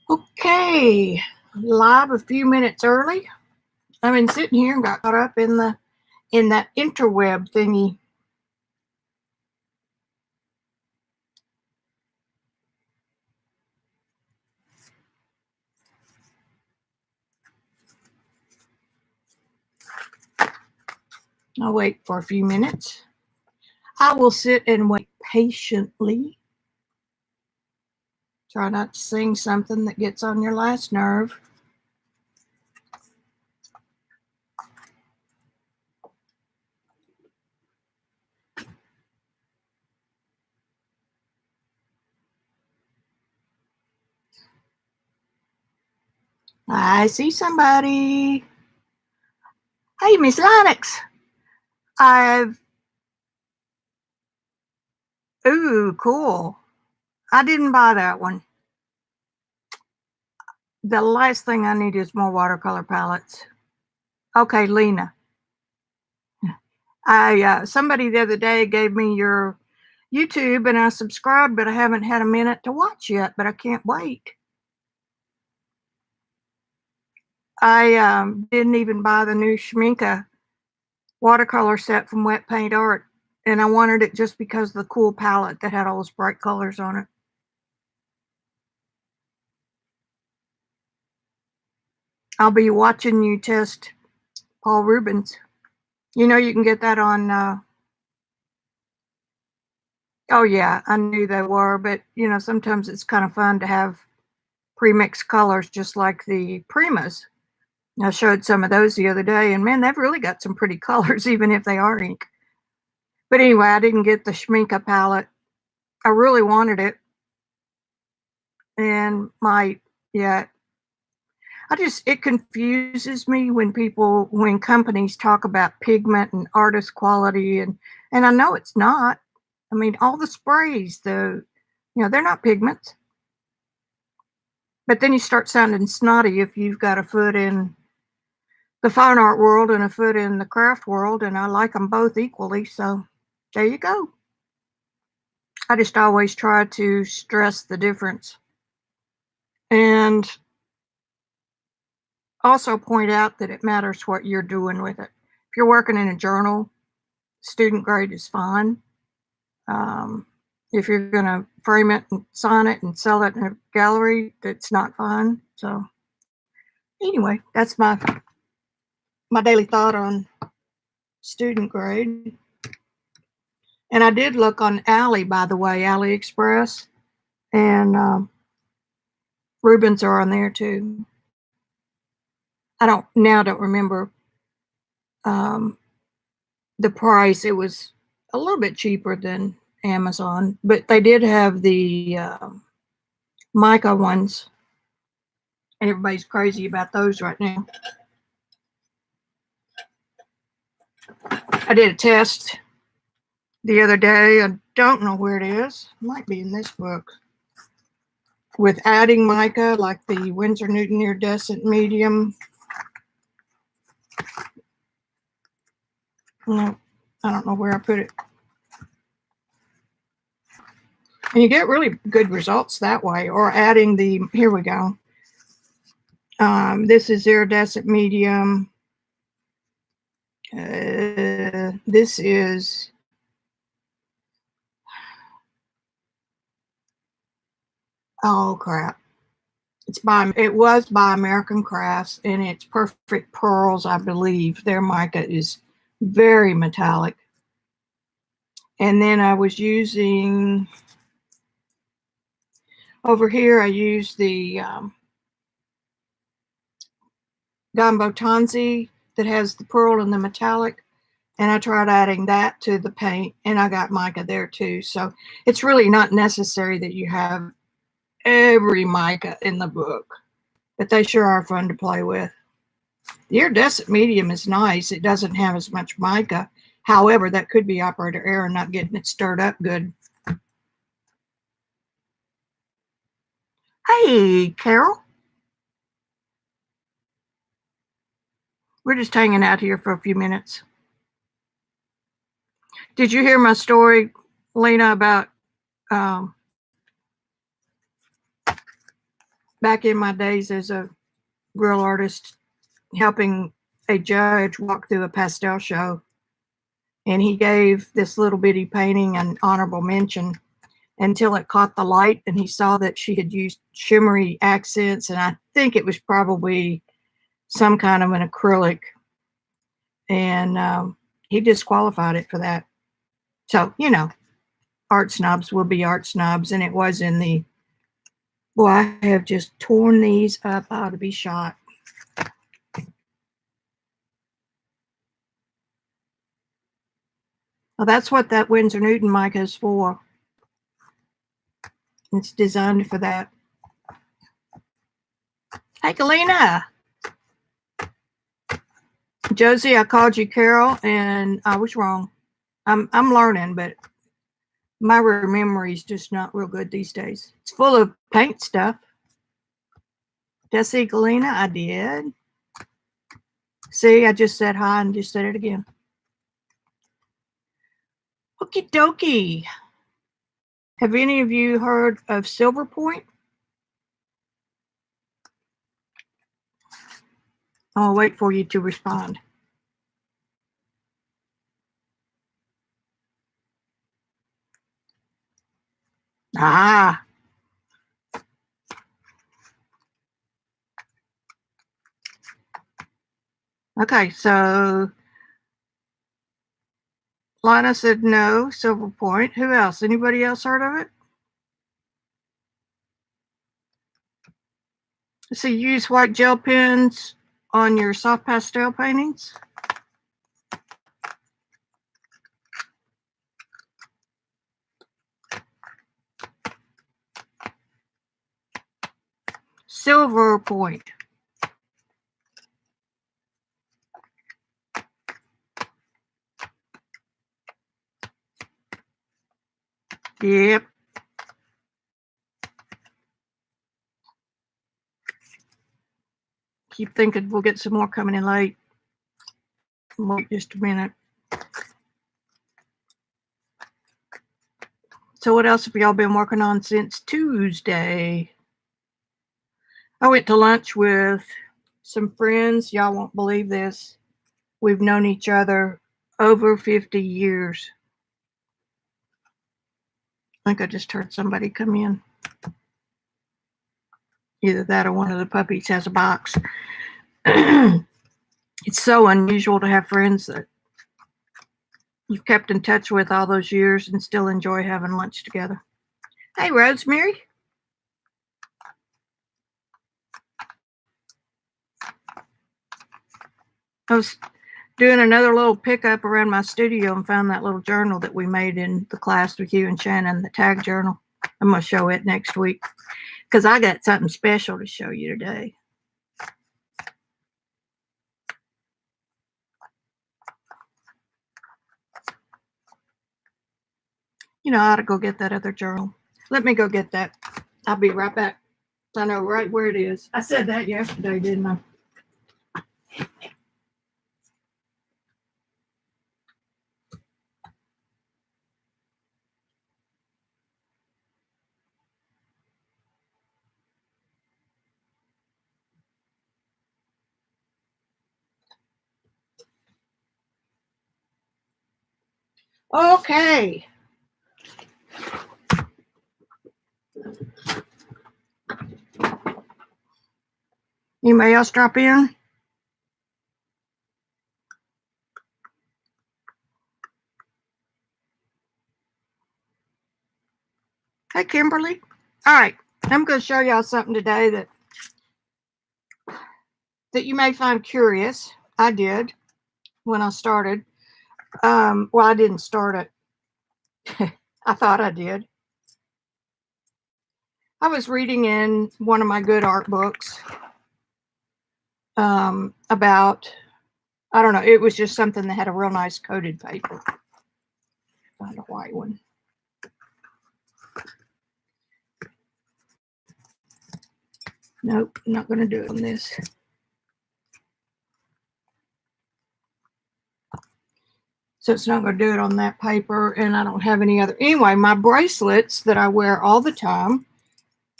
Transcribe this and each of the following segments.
Okay, live a few minutes early. I've been sitting here and got caught up in that interweb thingy. I'll wait for a few minutes. I will sit and wait patiently. Try not to sing something that gets on your last nerve. I see somebody. Hey, Miss Lennox. Ooh, cool. I didn't buy that one. The last thing I need is more watercolor palettes. Okay, Lena. Somebody the other day gave me your YouTube and I subscribed, but I haven't had a minute to watch yet, but I can't wait. I didn't even buy the new Schminke watercolor set from Wet Paint Art, and I wanted it just because of the cool palette that had all those bright colors on it. I'll be watching you test Paul Rubens. You know, you can get that on, oh yeah, I knew they were, but you know, sometimes it's kind of fun to have pre-mixed colors just like the Primas. I showed some of those the other day, and man, they've really got some pretty colors, even if they are ink. But anyway, I didn't get the Schminke palette. I really wanted it, and might yet. It confuses me when companies talk about pigment and artist quality, and I know it's not. I mean, all the sprays, they're not pigments. But then you start sounding snotty if you've got a foot in the fine art world and a foot in the craft world, and I like them both equally, so there you go. I just always try to stress the difference. And also point out that it matters what you're doing with it. If you're working in a journal, student grade is fine. If you're going to frame it and sign it and sell it in a gallery, that's not fine. So anyway, that's my daily thought on student grade. And I did look on Ali, by the way, AliExpress, and Rubens are on there too. I don't remember the price. It was a little bit cheaper than Amazon, but they did have the mica ones, and everybody's crazy about those right now. I did a test the other day. I don't know where it is. It might be in this book. With adding mica, like the Winsor Newton Iridescent Medium. No, I don't know where I put it. And you get really good results that way, or adding here we go. This is Iridescent Medium. This is, oh crap. It was by American Crafts, and it's Perfect Pearls, I believe. Their mica is very metallic. And then I was using, over here, I used the Gambo Tanzi that has the pearl and the metallic. And I tried adding that to the paint, and I got mica there too. So it's really not necessary that you have every mica in the book, but they sure are fun to play with. The Iridescent Medium is nice. It doesn't have as much mica, However, that could be operator error, not getting it stirred up good. Hey, Carol. We're just hanging out here for a few minutes. Did you hear my story, Lena, about back in my days as a grill artist, helping a judge walk through a pastel show? And he gave this little bitty painting an honorable mention until it caught the light and he saw that she had used shimmery accents, and I think it was probably some kind of an acrylic, and he disqualified it for that. So, art snobs will be art snobs, and it was in the, boy, I have just torn these up. I ought to be shot. Well, that's what that Winsor Newton mic is for. It's designed for that. Hey, Kalina. Josie, I called you Carol, and I was wrong. I'm learning, but my memory's just not real good these days. It's full of paint stuff. Did I see Kalina? I did. See, I just said hi and just said it again. Okie dokie. Have any of you heard of Silver Point? I'll wait for you to respond. Ah. Okay, so Lana said no, Silver Point. Who else? Anybody else heard of it? So you use white gel pens on your soft pastel paintings? Silver Point. Yep. Keep thinking we'll get some more coming in late. Wait just a minute. So what else have y'all been working on since Tuesday? I went to lunch with some friends. Y'all won't believe this. We've known each other over 50 years. I think I just heard somebody come in. Either that or one of the puppies has a box. It's so unusual to have friends that you've kept in touch with all those years and still enjoy having lunch together. Hey, Rosemary. I was doing another little pickup around my studio and found that little journal that we made in the class with you and Shannon, the tag journal. I'm going to show it next week because I got something special to show you today. I ought to go get that other journal. Let me go get that. I'll be right back. I know right where it is. I said that yesterday, didn't I? Okay. Anybody else drop in? Hey, Kimberly. All right. I'm going to show y'all something today that you may find curious. I did when I started. Well, I didn't start it. I thought I did. I was reading in one of my good art books about I don't know. It was just something that had a real nice coated paper. Find a white one. Nope, I'm not going to do it on this. So it's not going to do it on that paper, and I don't have any other. Anyway, my bracelets that I wear all the time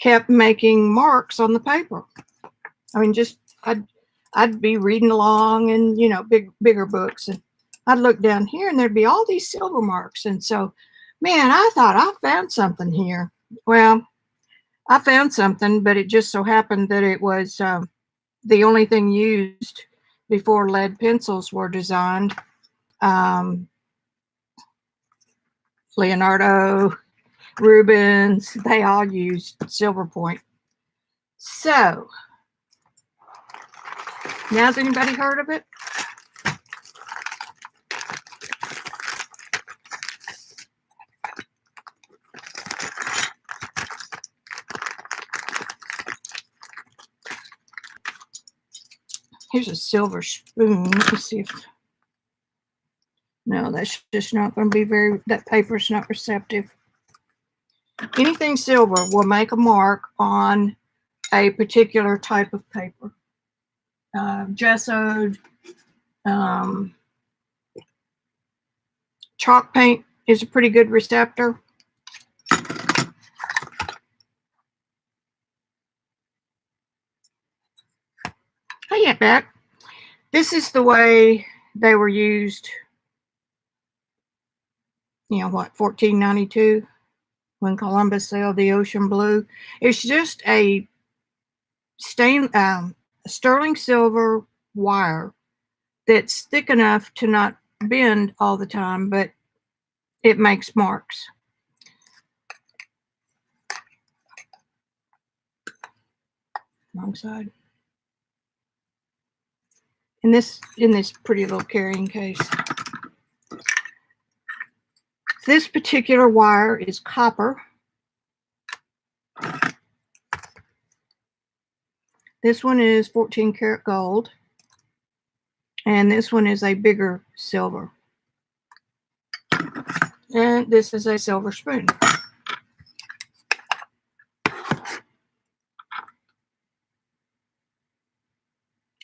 kept making marks on the paper. I mean, just I'd be reading along, and you know, bigger books, and I'd look down here, and there'd be all these silver marks. And so, man, I thought I found something here. Well, I found something, but it just so happened that it was the only thing used before lead pencils were designed. Leonardo, Rubens, they all used silver point. So, now has anybody heard of it? Here's a silver spoon. Let me see if... No, that's just not going to be very... That paper's not receptive. Anything silver will make a mark on a particular type of paper. Gessoed, chalk paint is a pretty good receptor. I get back. This is the way they were used, you know, what, 1492, when Columbus sailed the ocean blue. It's just a sterling silver wire that's thick enough to not bend all the time, but it makes marks. Wrong side. In this pretty little carrying case. This particular wire is copper. This one is 14 karat gold. And this one is a bigger silver. And this is a silver spoon.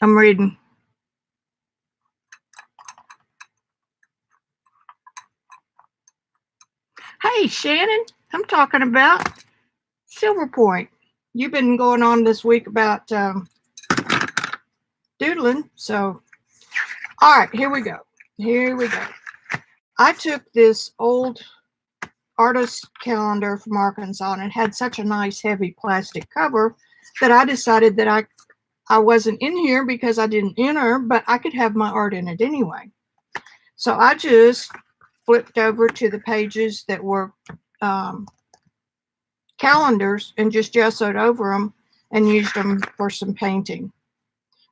I'm reading. Hey, Shannon, I'm talking about silver point. You've been going on this week about doodling. So, all right, here we go. Here we go. I took this old artist calendar from Arkansas, and it had such a nice heavy plastic cover that I decided that I wasn't in here because I didn't enter, but I could have my art in it anyway. So I just flipped over to the pages that were calendars and just gessoed over them and used them for some painting.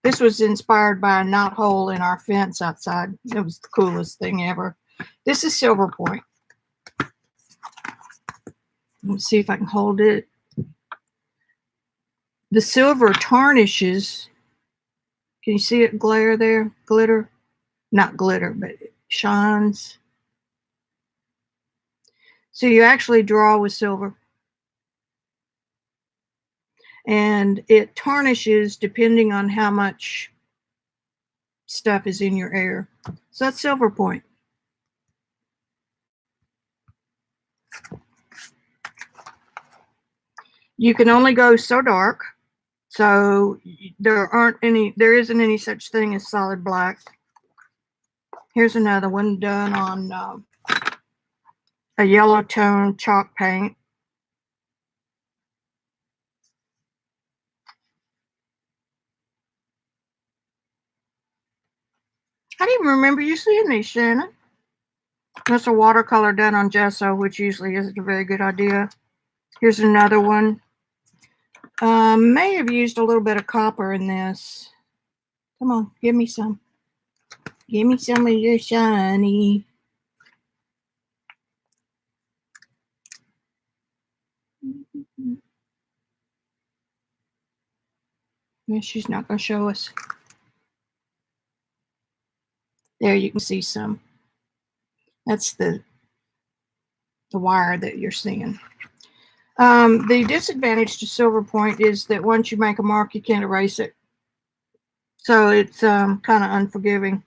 This was inspired by a knot hole in our fence outside. It was the coolest thing ever. This is silver point. Let's see if I can hold it. The silver tarnishes. Can you see it glare there? Glitter? Not glitter, but it shines. So you actually draw with silver. And it tarnishes depending on how much stuff is in your air. So that's silver point. You can only go so dark. So there isn't any such thing as solid black. Here's another one done on a yellow tone chalk paint. I didn't remember you seeing these, Shannon. That's a watercolor done on gesso, which usually isn't a very good idea. Here's another one. May have used a little bit of copper in this. Come on, give me some. Give me some of your shiny. Yeah, she's not going to show us. There you can see some. That's the wire that you're seeing. The disadvantage to silver point is that once you make a mark, you can't erase it. So it's kind of unforgiving.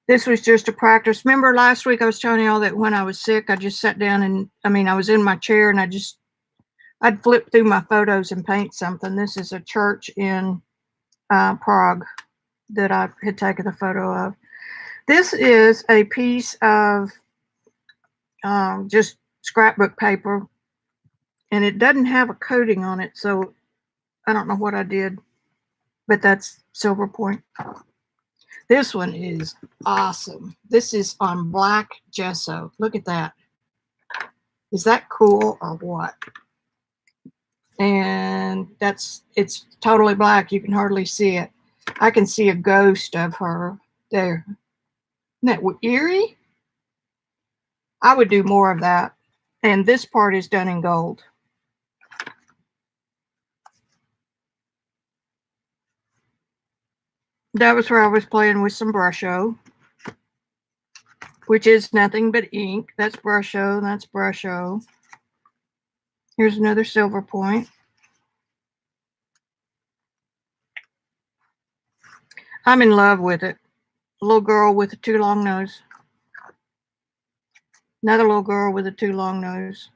This was just a practice. Remember last week I was telling you all that when I was sick, I just sat down and, I was in my chair and I'd flip through my photos and paint something. This is a church in Prague that I had taken a photo of. This is a piece of just scrapbook paper, and it doesn't have a coating on it, so I don't know what I did, but that's silver point. This one is awesome. This is on black gesso. Look at that. Is that cool or what? And it's totally black. You can hardly see it. I can see a ghost of her there. Isn't that eerie? I would do more of that. And this part is done in gold. That was where I was playing with some brusho, which is nothing but ink. That's brusho. That's brusho. Here's another silver point. I'm in love with it. A little girl with a too long nose. Another little girl with a too long nose.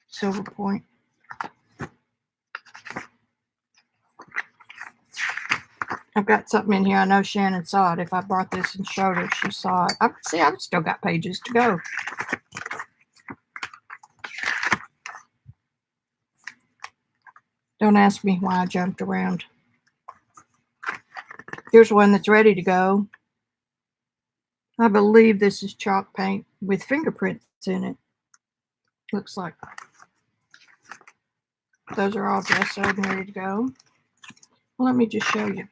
Silver point. I've got something in here. I know Shannon saw it. If I brought this and showed her, she saw it. I've still got pages to go. Don't ask me why I jumped around. Here's one that's ready to go. I believe this is chalk paint with fingerprints in it. Looks like those are all gessoed and ready to go. Well, let me just show you.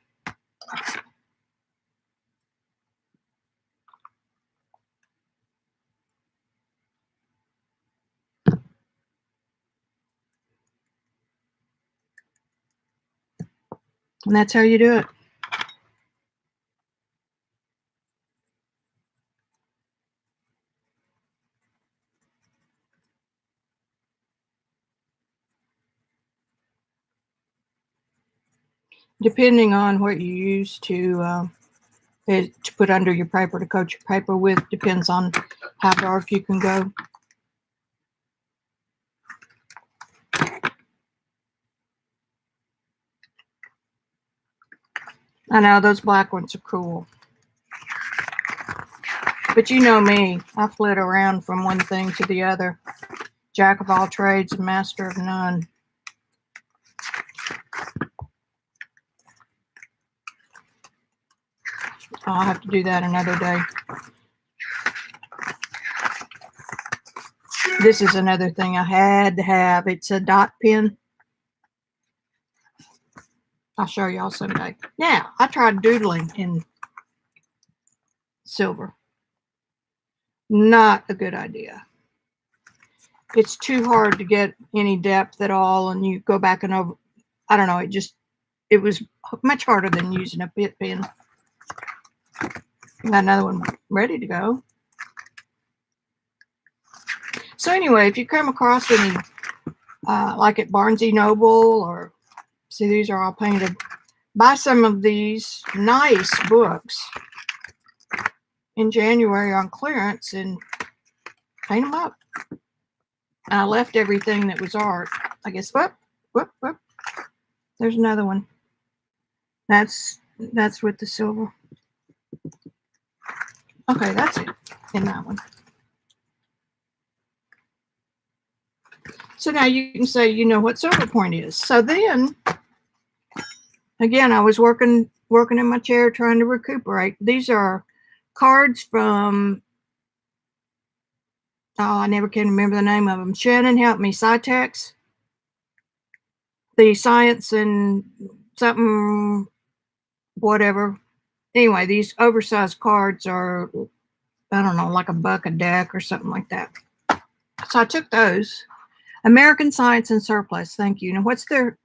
And that's how you do it. Depending on what you use to put under your paper, to coat your paper with, depends on how dark you can go. I know those black ones are cool. But you know me, I flit around from one thing to the other. Jack of all trades and master of none. I'll have to do that another day. This is another thing I had to have. It's a dot pen. I'll show y'all someday. Now, I tried doodling in silver. Not a good idea. It's too hard to get any depth at all, and you go back and over. I don't know. It was much harder than using a bit pen. Got another one ready to go. So anyway, if you come across any, like at Barnes & Noble, or see these are all painted, buy some of these nice books in January on clearance and paint them up. And I left everything that was art. I guess, whoop. There's another one. That's with the silver. Okay, that's it in that one. So now you can say, you know what silver point is. So then, again, I was working in my chair trying to recuperate. These are cards from, I never can remember the name of them. Shannon, help me. Cytex. The science and something, whatever. Anyway, these oversized cards are, I don't know, like $1 a deck or something like that. So I took those. American Science and Surplus. Thank you. Now, what's their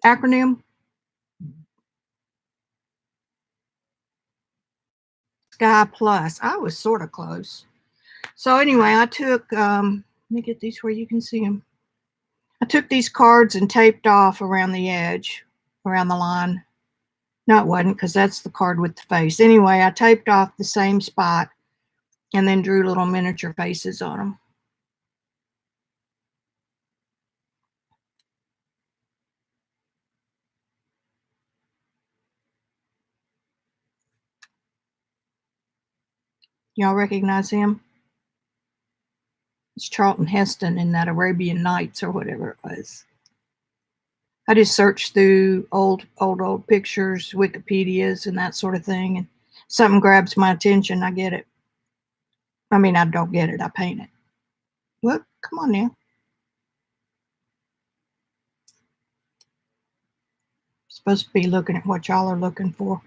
acronym? Sky Plus. I was sort of close. So anyway, I took, let me get these where you can see them. I took these cards and taped off around the edge, around the line. No, it wasn't, because that's the card with the face. Anyway, I taped off the same spot and then drew little miniature faces on them. Y'all recognize him? It's Charlton Heston in that Arabian Nights or whatever it was. I just searched through old pictures, Wikipedias, and that sort of thing, and something grabs my attention, I get it. I mean, I don't get it, I paint it. Well, come on now. Supposed to be looking at what y'all are looking for.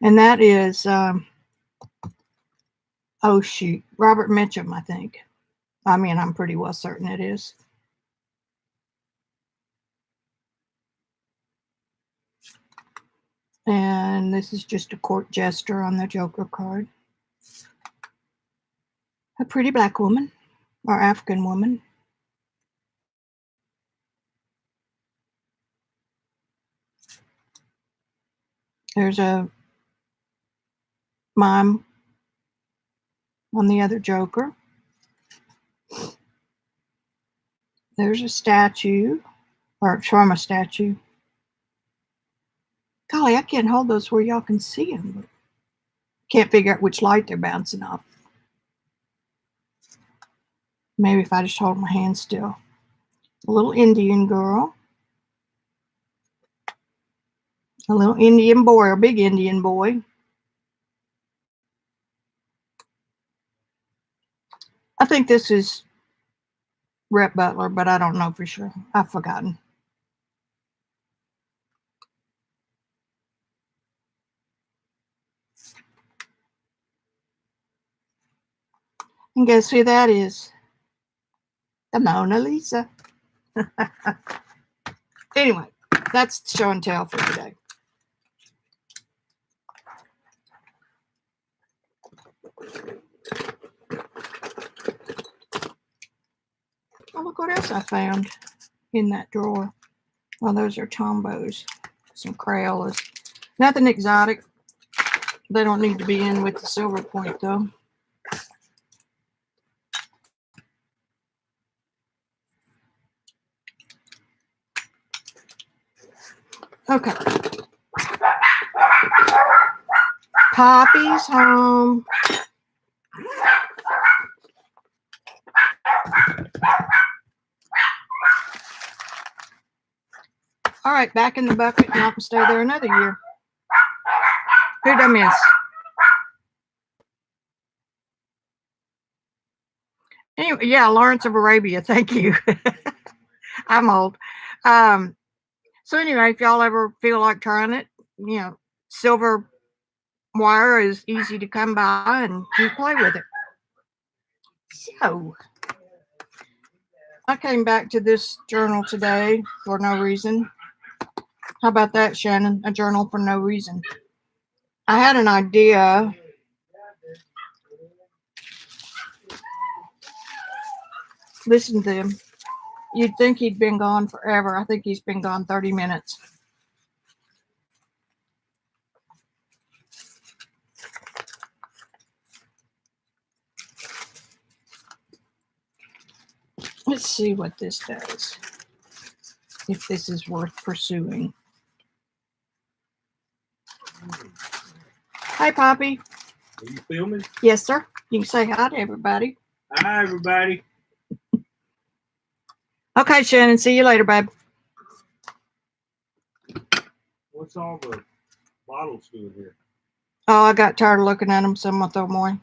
And that is, oh shoot, Robert Mitchum, I think. I mean, I'm pretty well certain it is. And this is just a court jester on the Joker card. A pretty black woman, or African woman. There's a mime on the other Joker. There's a statue, or it's from a statue. Golly, I can't hold those where y'all can see them. But can't figure out which light they're bouncing off. Maybe if I just hold my hand still. A little Indian girl. A little Indian boy, or big Indian boy. I think this is Rhett Butler, but I don't know for sure. I've forgotten. And guess who that is? The Mona Lisa. Anyway, that's show and tell for today. Oh, look what else I found in that drawer. Well, those are Tombos. Some Crayolas. Nothing exotic. They don't need to be in with the silver point, though. Okay. Poppy's home. All right, back in the bucket, and I can stay there another year. Who'd I miss? Anyway, yeah, Lawrence of Arabia. Thank you. I'm old. So anyway, if y'all ever feel like trying it, you know, silver wire is easy to come by and you play with it. So I came back to this journal today for no reason. How about that, Shannon? A journal for no reason. I had an idea. Listen to him. You'd think he'd been gone forever. I think he's been gone 30 minutes. Let's see what this does. If this is worth pursuing. Hi, Poppy. Are you filming? Yes, sir. You can say hi to everybody. Hi, everybody. Okay, Shannon. See you later, babe. What's all the bottles doing here? Oh, I got tired of looking at them, so I'm going to throw them away.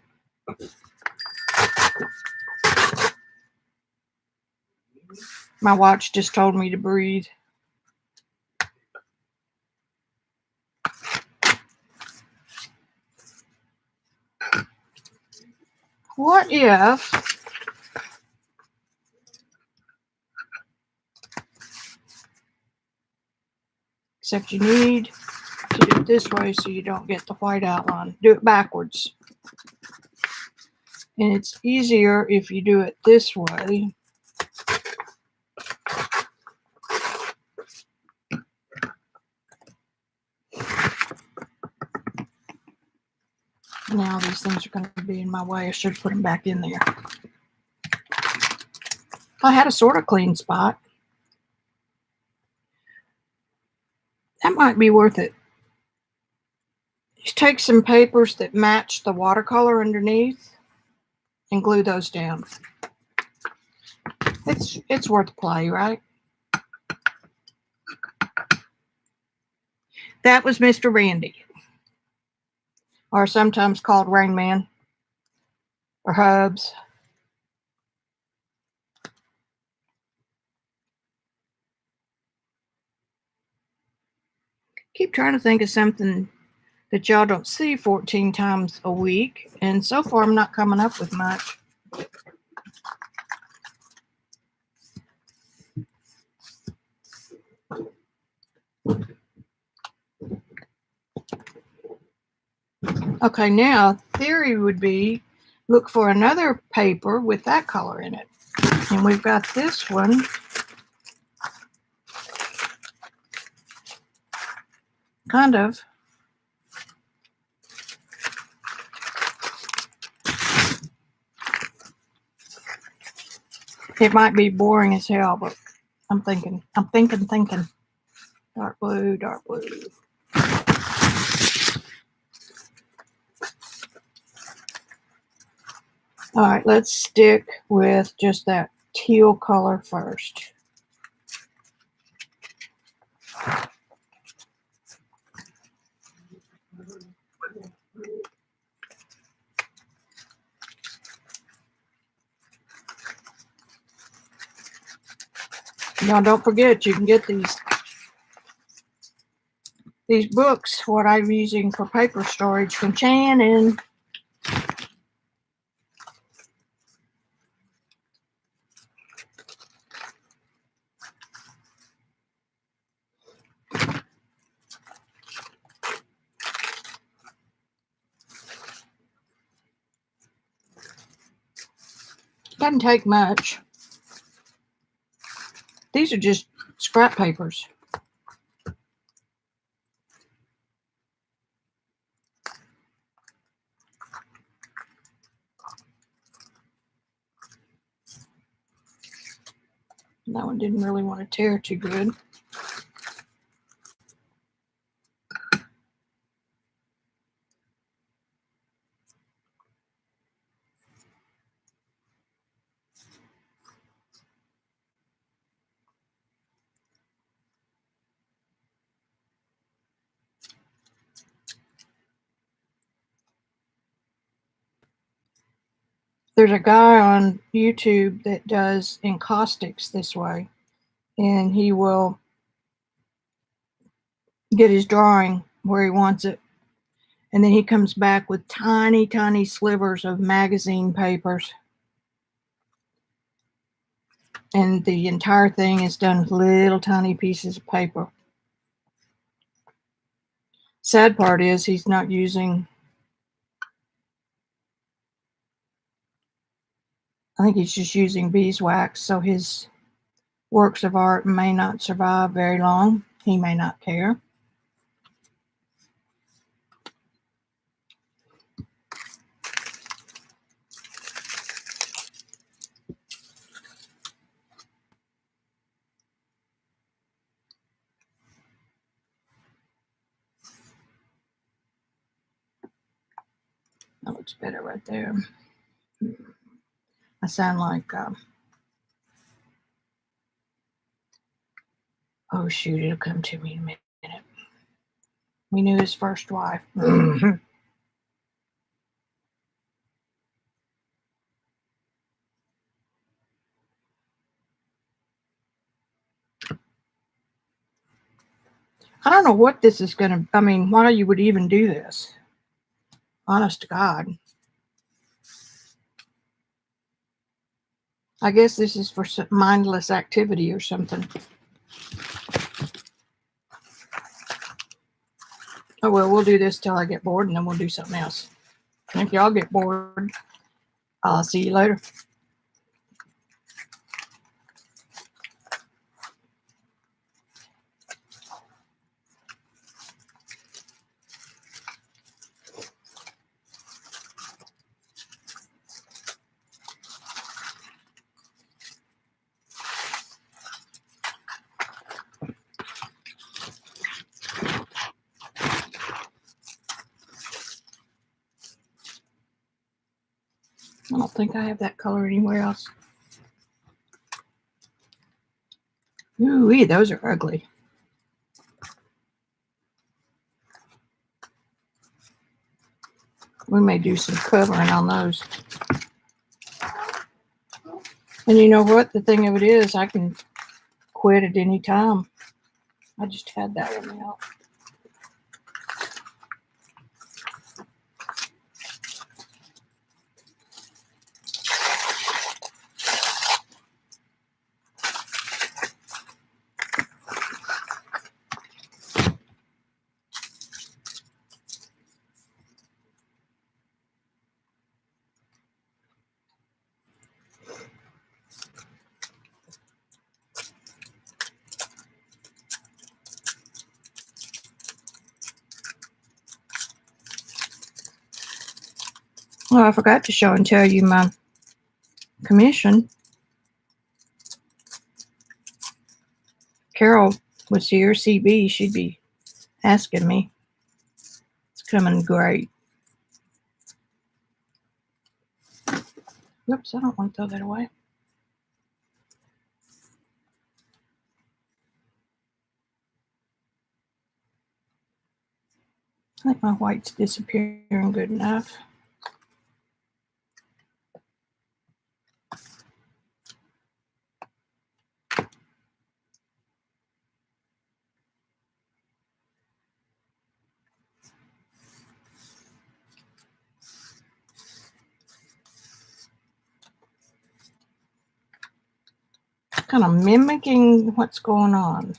My watch just told me to breathe. What if Except you need to do it this way so you don't get the white outline. Do it backwards. And it's easier if you do it this way. Now these things are going to be in my way. I should put them back in there. I had a sort of clean spot. That might be worth it. Just take some papers that match the watercolor underneath and glue those down. It's worth the play, right? That was Mr. Randy, or sometimes called Rain Man or Hubs. Keep trying to think of something that y'all don't see 14 times a week, and so far I'm not coming up with much. Okay, now theory would be look for another paper with that color in it. And we've got this one. Kind of. It might be boring as hell, but I'm thinking. Dark blue, dark blue. All right, let's stick with just that teal color first. Now, don't forget, you can get these books, what I'm using for paper storage, from Shannon. Doesn't take much. These are just scrap papers. That one didn't really want to tear too good. There's a guy on YouTube that does encaustics this way, and he will get his drawing where he wants it, and then he comes back with tiny, tiny slivers of magazine papers, and the entire thing is done with little tiny pieces of paper. Sad part is he's not using, I think he's just using beeswax, so his works of art may not survive very long. He may not care. That looks better right there. I sound like, oh shoot, it'll come to me in a minute. We knew his first wife. I don't know what this is going to, I mean, why you would even do this. Honest to God. I guess this is for some mindless activity or something. Oh, well, we'll do this till I get bored and then we'll do something else. And if y'all get bored, I'll see you later. I don't think I have that color anywhere else. Ooh, those are ugly. We may do some covering on those. And you know what? The thing of it is, I can quit at any time. I just had that one out. Oh, I forgot to show and tell you my commission. Carol was here, CB, she'd be asking me. It's coming great. Whoops, I don't want to throw that away. I think my white's disappearing good enough. Kind of mimicking what's going on.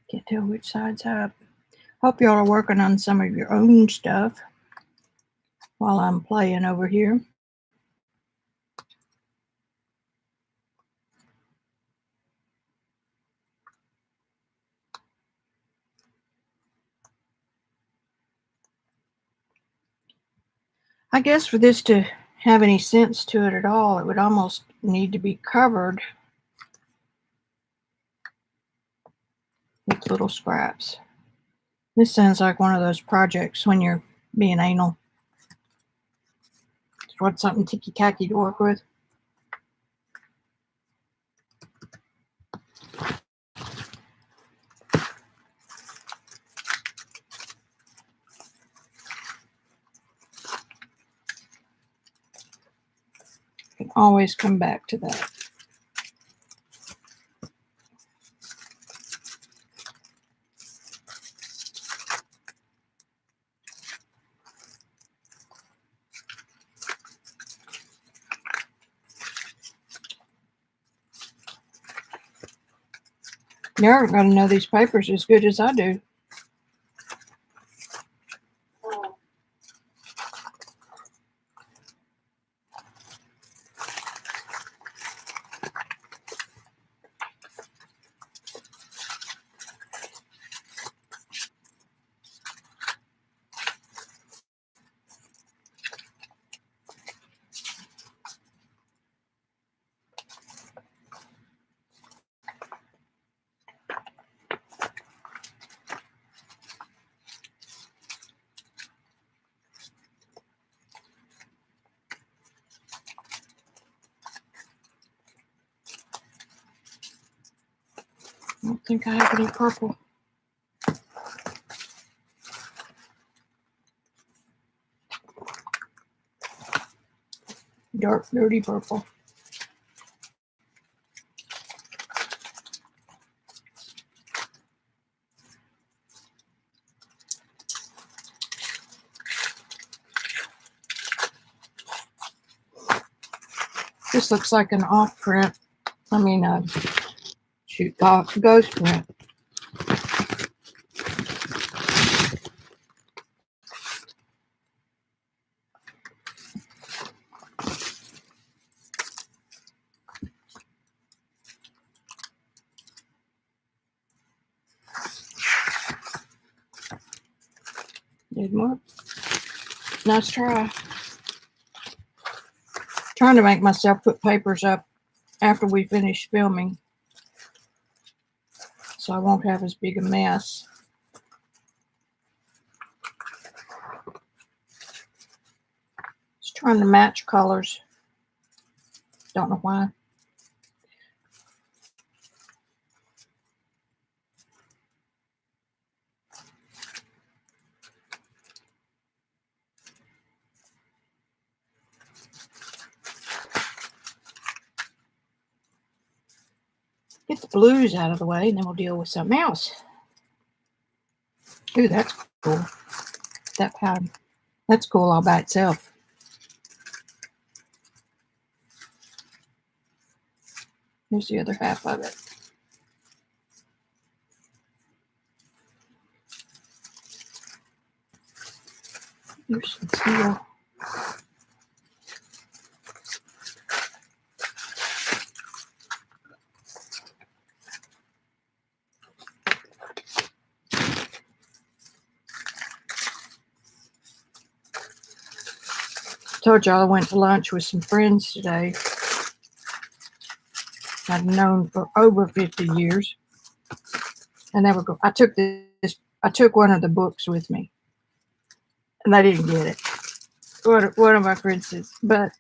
Can't tell which side's up. Hope y'all are working on some of your own stuff while I'm playing over here. I guess for this to have any sense to it at all, it would almost need to be covered with little scraps. This sounds like one of those projects when you're being anal. Just want something ticky-tacky to work with. Can always come back to that. You're going to know these papers as good as I do. don't think I have any purple. Dark, dirty purple. This looks like an off print. I mean, ghost print. Didn't work. Nice try. Trying to make myself put papers up after we finish filming, so I won't have as big a mess. Just trying to match colors. Don't know why. Get the blues out of the way, and then we'll deal with something else. Ooh, that's cool. That pattern. That's cool all by itself. Here's the other half of it. Here's some teal. Told y'all I went to lunch with some friends today I've known for over 50 years. And they were I took one of the books with me. And they didn't get it. One of my friends says, but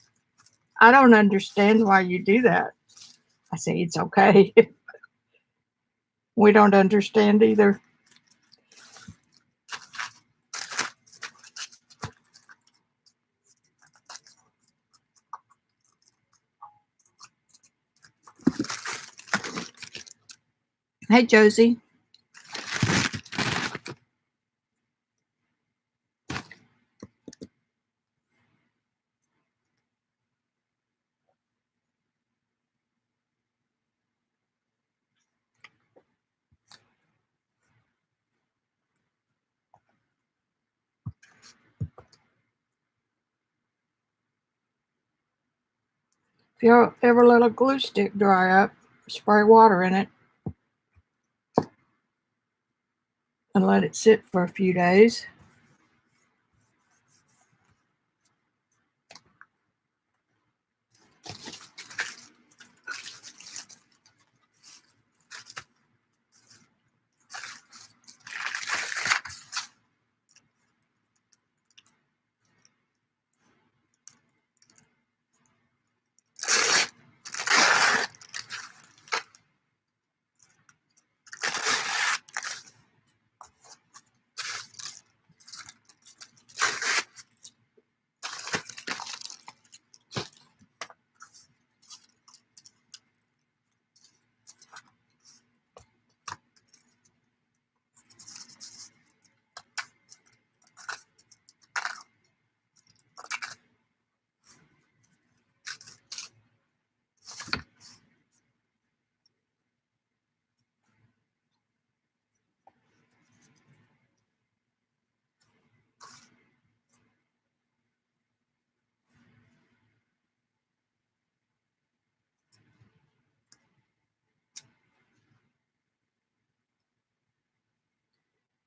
I don't understand why you do that. I say, it's okay. We don't understand either. Hey, Josie. If you ever let a glue stick dry up, spray water in it and let it sit for a few days.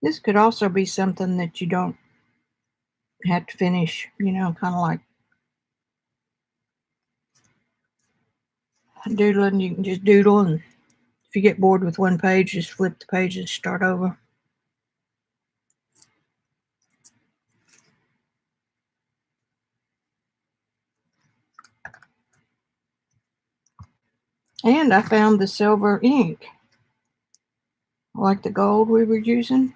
This could also be something that you don't have to finish, kind of like doodling. You can just doodle, and if you get bored with one page, just flip the page and start over. And I found the silver ink. like the gold we were using.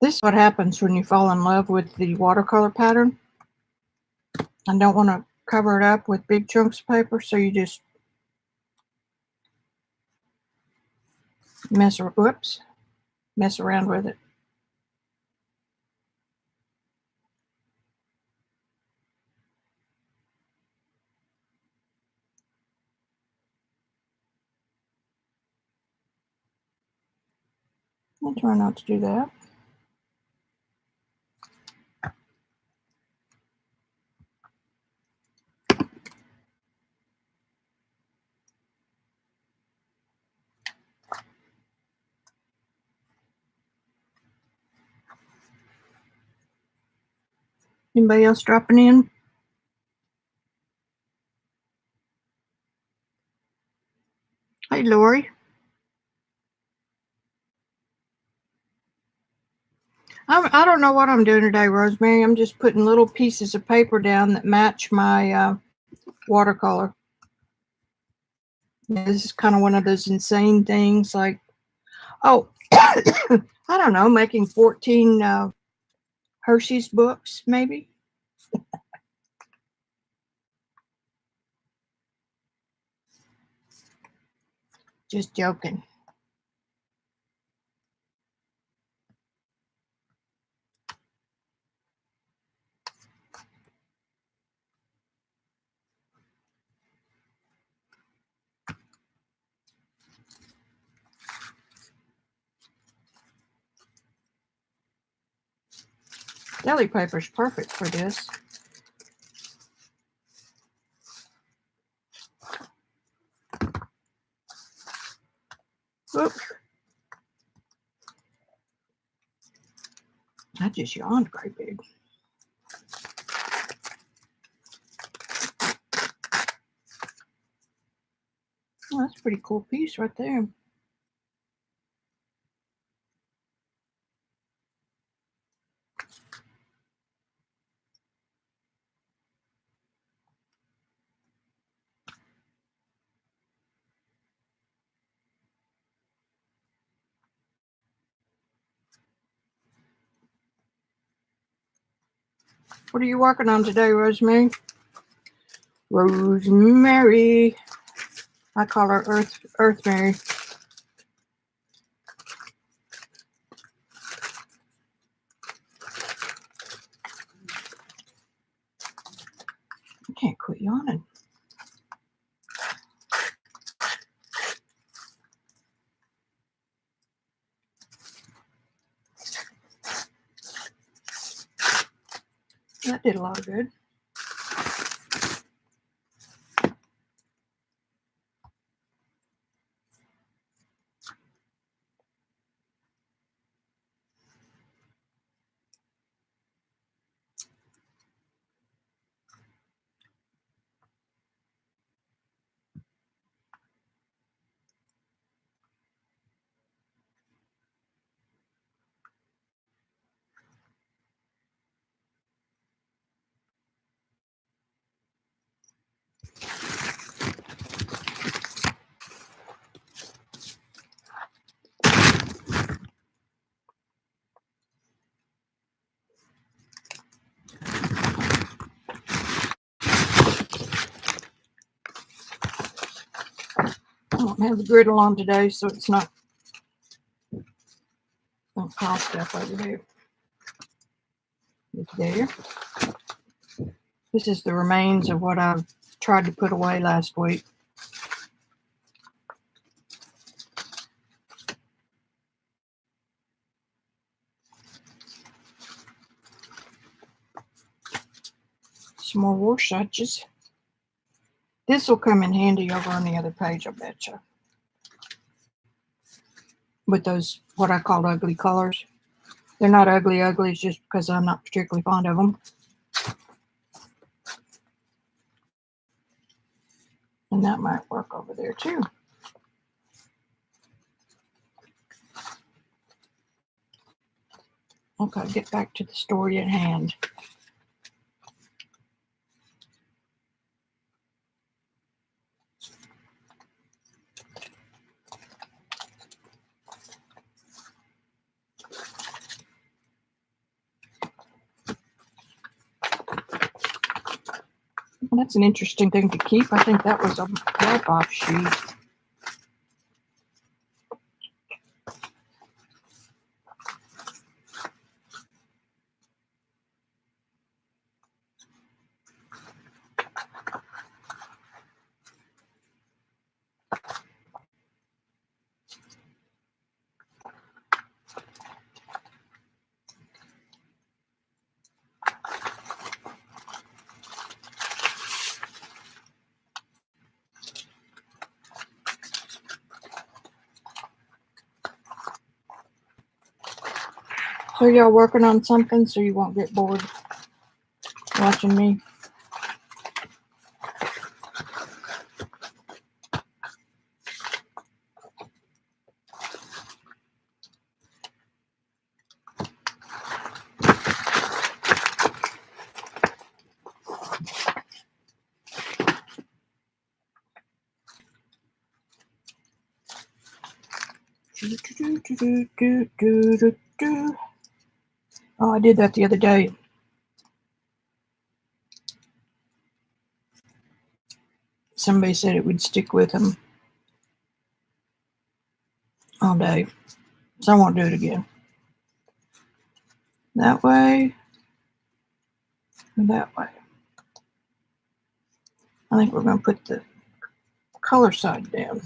This is what happens when you fall in love with the watercolor pattern and don't want to cover it up with big chunks of paper, so you just mess around with it. I'll try not to do that. Anybody else dropping in? Hey, Lori. I don't know what I'm doing today, Rosemary. I'm just putting little pieces of paper down that match my watercolor. This is kind of one of those insane things, like, oh, I don't know, making 14 Hershey's books, maybe. Just joking. Deli paper is perfect for this. Oops. I just yawned great big. Oh, that's a pretty cool piece right there. What are you working on today, Rosemary? Rosemary. I call her Earth Mary. I can't quit yawning. That did a lot of good. I don't have the griddle on today, so it's not going to pile stuff over there. It's there. This is the remains of what I've tried to put away last week. Some more Warsatches. This will come in handy over on the other page, I betcha. With those, what I call ugly colors. They're not ugly, it's just because I'm not particularly fond of them. And that might work over there too. Okay, get back to the story at hand. Well, that's an interesting thing to keep. I think that was a wipe-off sheet. So y'all working on something so you won't get bored watching me? Oh, I did that the other day. Somebody said it would stick with them all day. So I won't do it again. That way, and that way. I think we're going to put the color side down.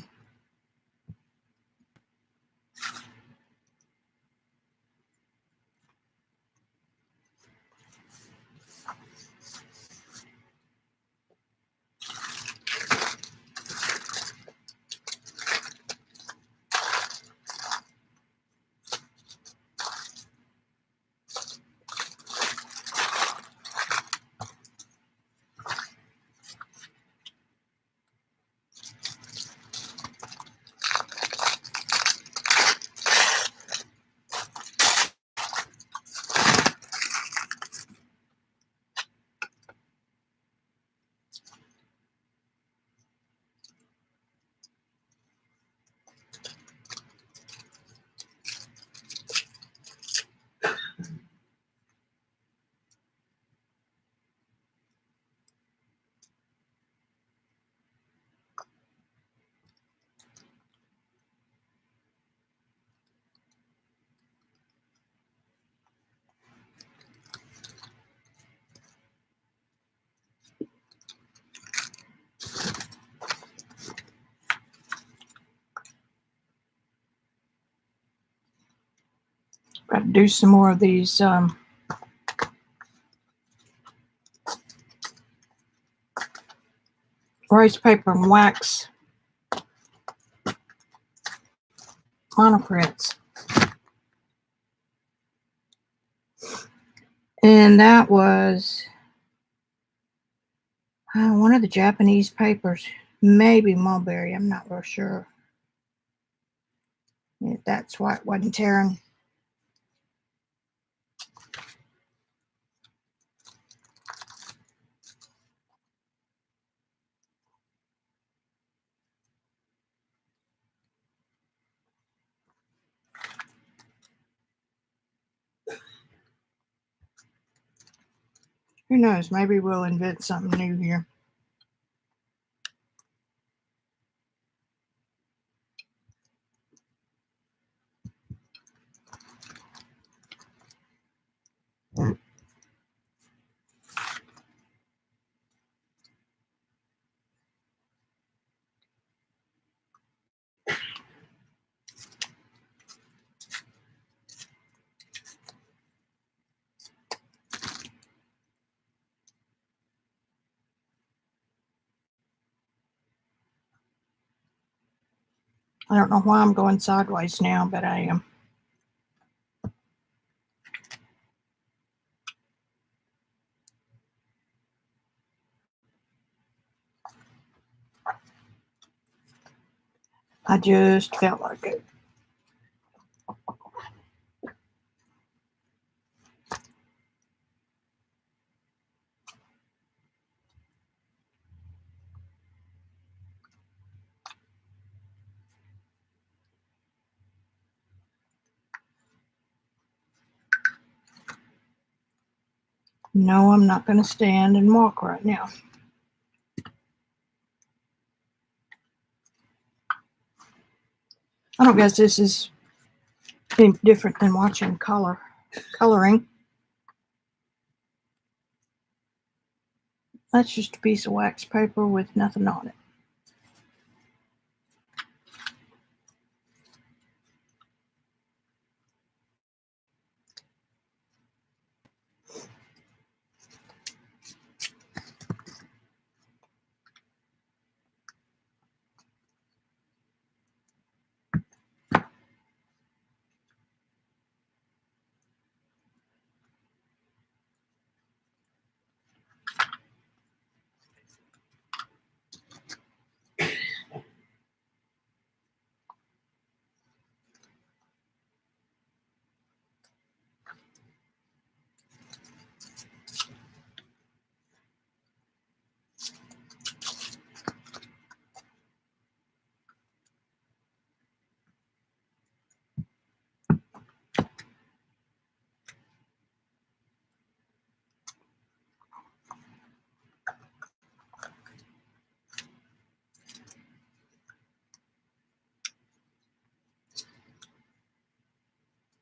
Got to do some more of these rice paper and wax monoprints. And that was one of the Japanese papers, maybe mulberry, I'm not real sure. Yeah, that's why it wasn't tearing. Who knows? Maybe we'll invent something new here. I don't know why I'm going sideways now, but I am. I just felt like it. No, I'm not going to stand and walk right now. I don't guess this is any different than watching coloring. That's just a piece of wax paper with nothing on it.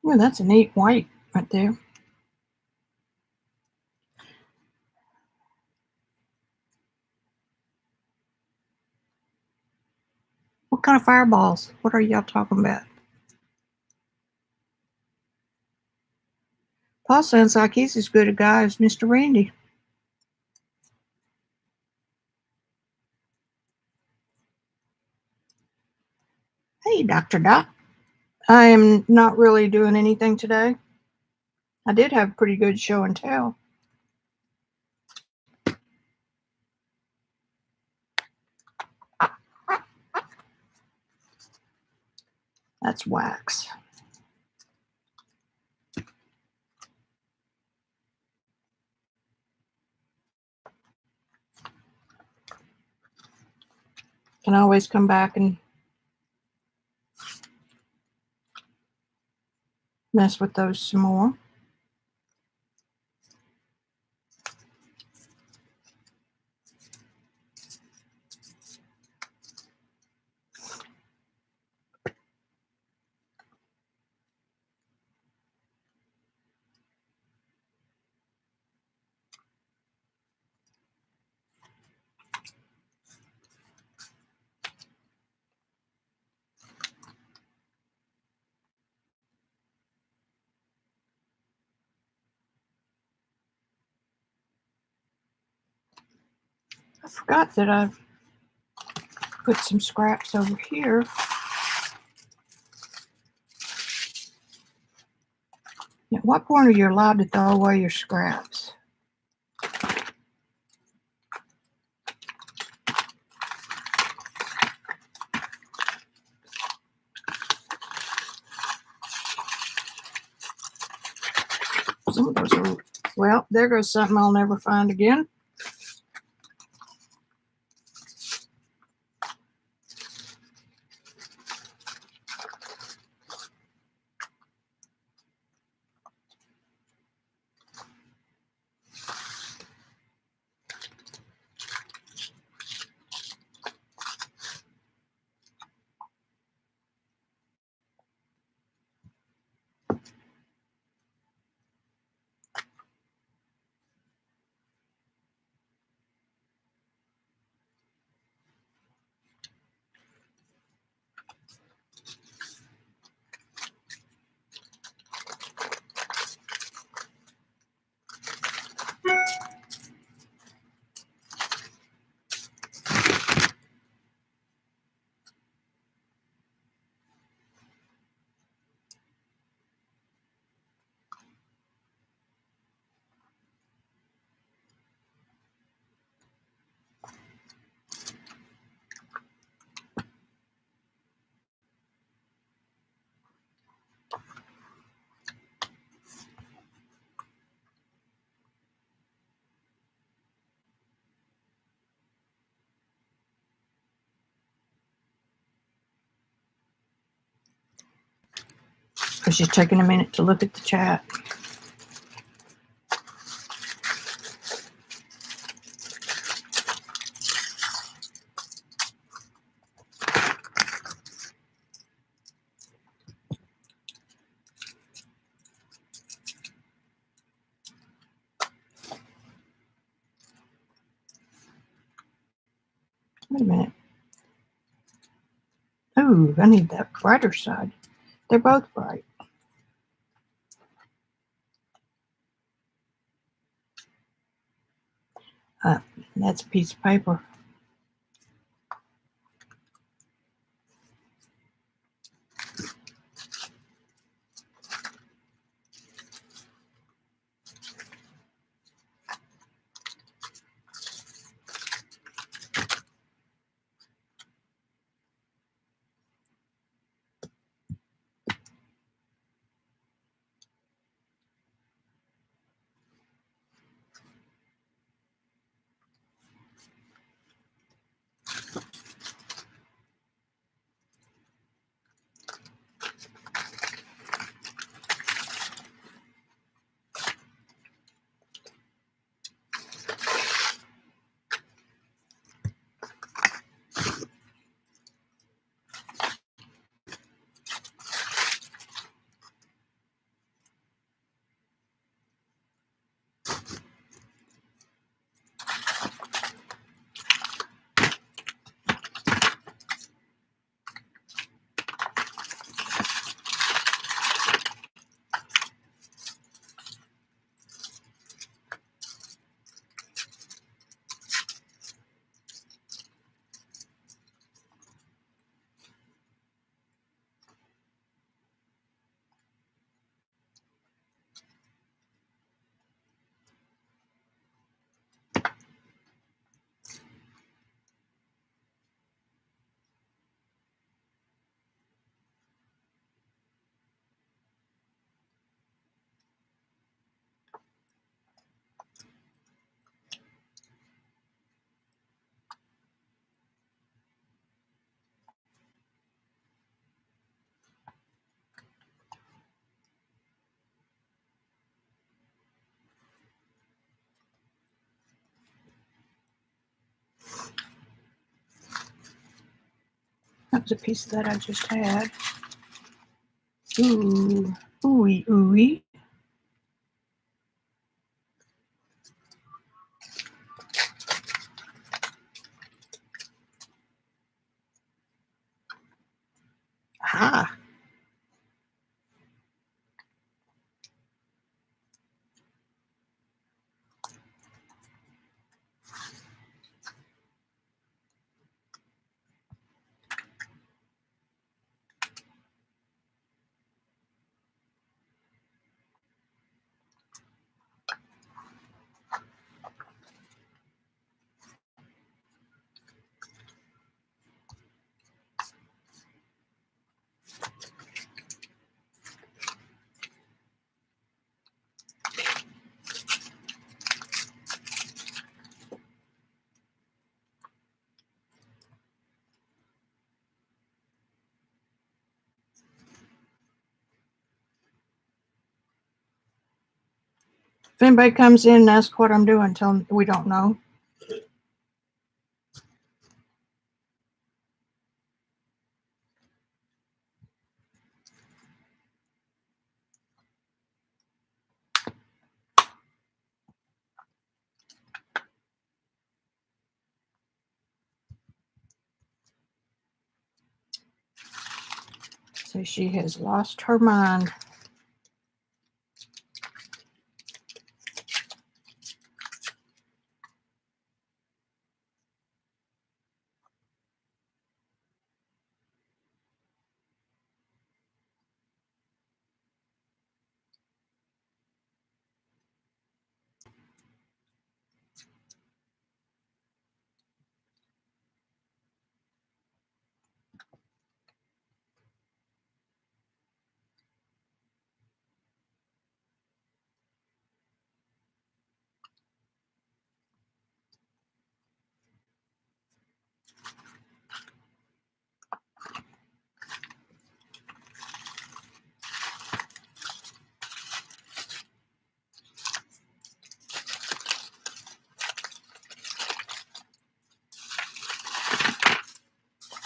Well, that's a neat white right there. What kind of fireballs? What are y'all talking about? Paul sounds like he's as good a guy as Mr. Randy. Hey, Dr. Doc. I am not really doing anything today. I did have a pretty good show and tell. That's wax. Can always come back and mess with those some more. I forgot that I've put some scraps over here. At what point are you allowed to throw away your scraps? Some of those are, well, there goes something I'll never find again. because she's taking a minute to look at the chat. Wait a minute. Oh, I need that brighter side. They're both bright. That's a piece of paper. That was a piece that I just had. Ooh, ooey, ooey. Ah, if anybody comes in and asks what I'm doing, tell them we don't know. So she has lost her mind.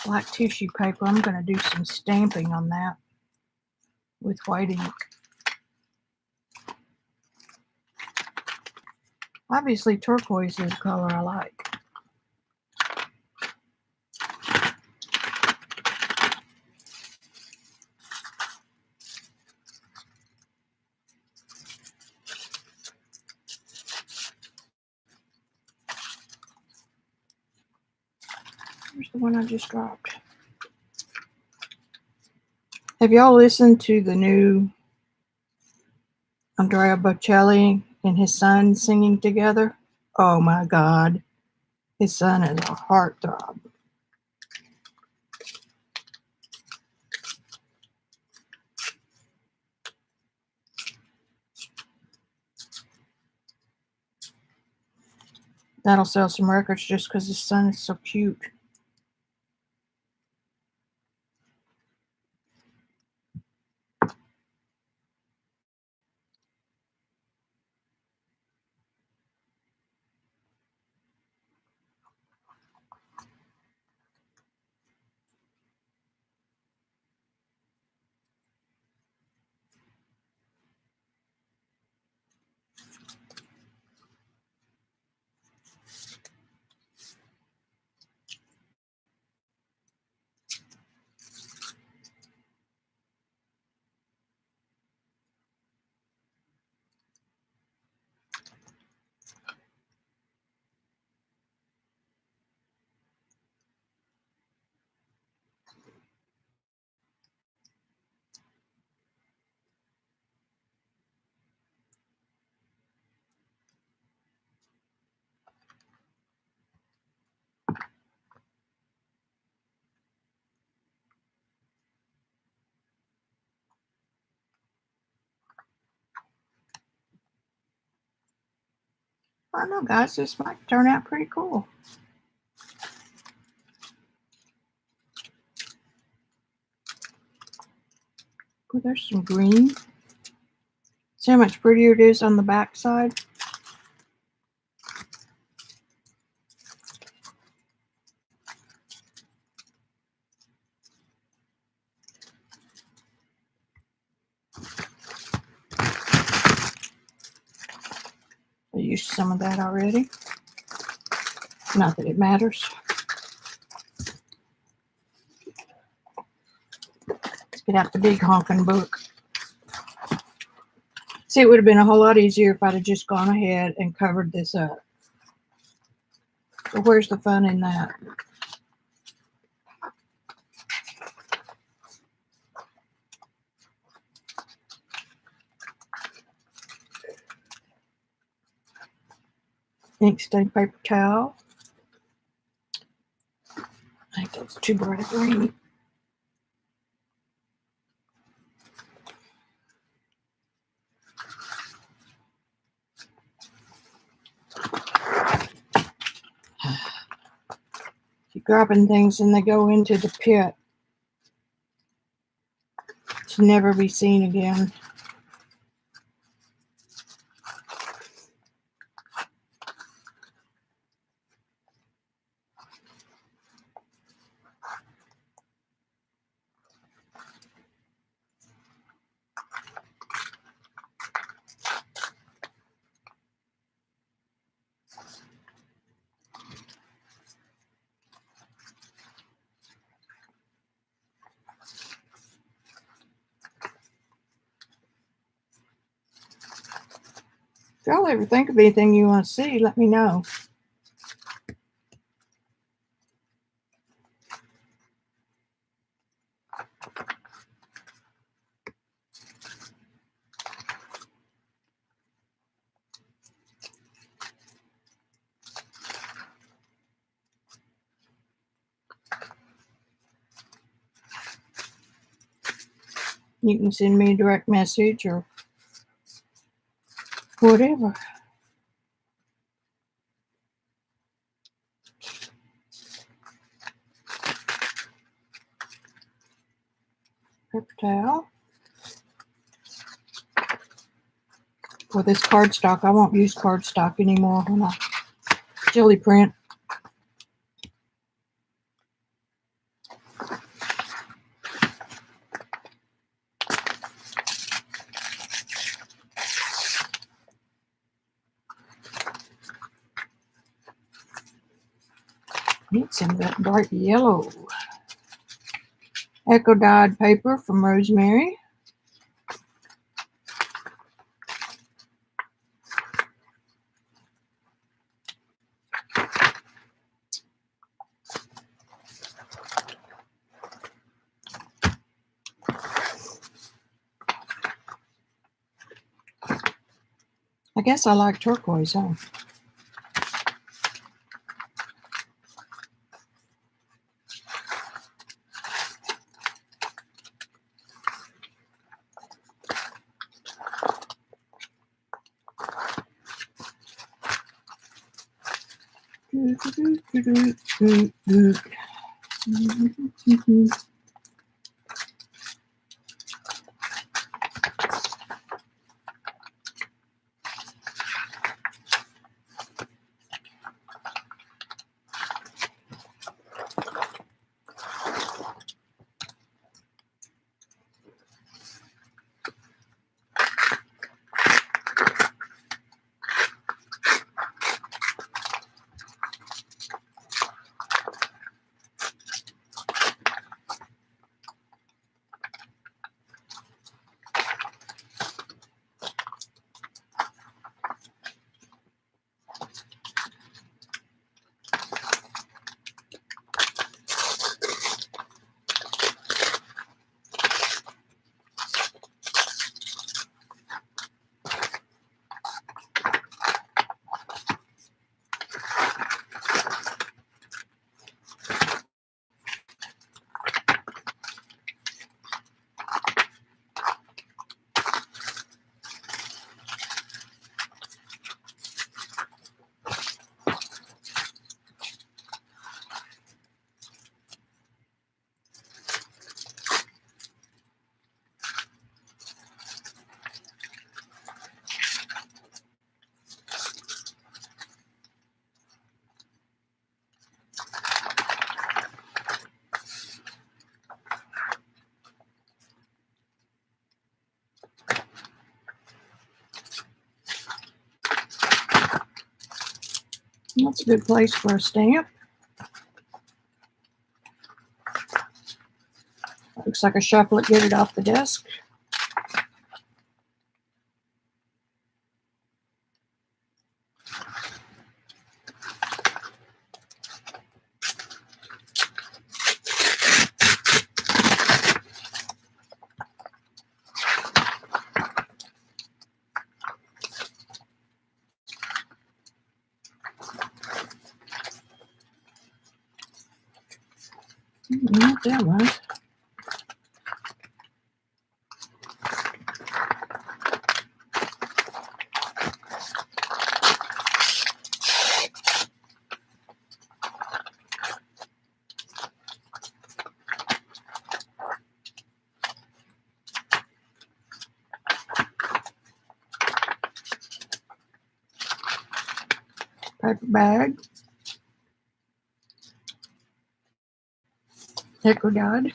black tissue paper. I'm going to do some stamping on that with white ink. Obviously, turquoise is a color I like. Here's the one I just dropped. Have y'all listened to the new Andrea Bocelli and his son singing together? Oh my God. His son is a heartthrob. That'll sell some records just because his son is so cute. I don't know, guys, this might turn out pretty cool. Oh, there's some green. See how much prettier it is on the back side? I used some of that already. Not that it matters. Let's get out the big honking book. See, it would have been a whole lot easier if I'd have just gone ahead and covered this up. So where's the fun in that? Ink stain paper towel. I think that's too bright a green. You're grabbing things and they go into the pit to never be seen again. If y'all ever think of anything you want to see, let me know. You can send me a direct message or whatever. Paper towel. For this cardstock, I won't use cardstock anymore when I jelly print. Need some of that bright yellow. Echo dyed paper from Rosemary. I guess I like turquoise, huh? That's a good place for a stamp. Looks like I shuffle it, get it off the desk. Not that one. Paper bag. Echo dyed.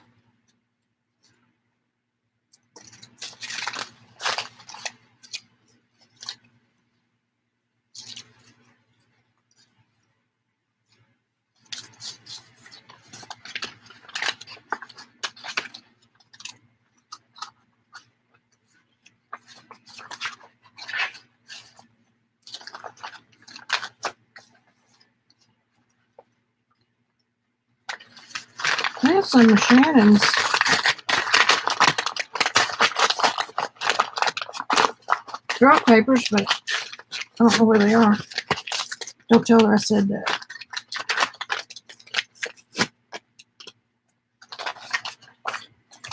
I have some of Shannon's drop papers, but I don't know where they are. Don't tell her I said that.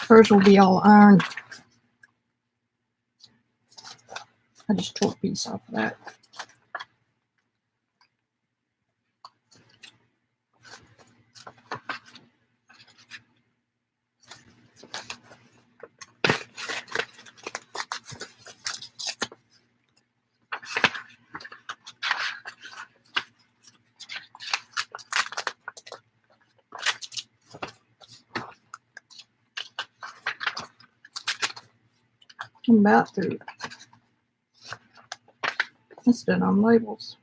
Hers will be all ironed. I just tore a piece off of that. I'm about through. It's done on labels.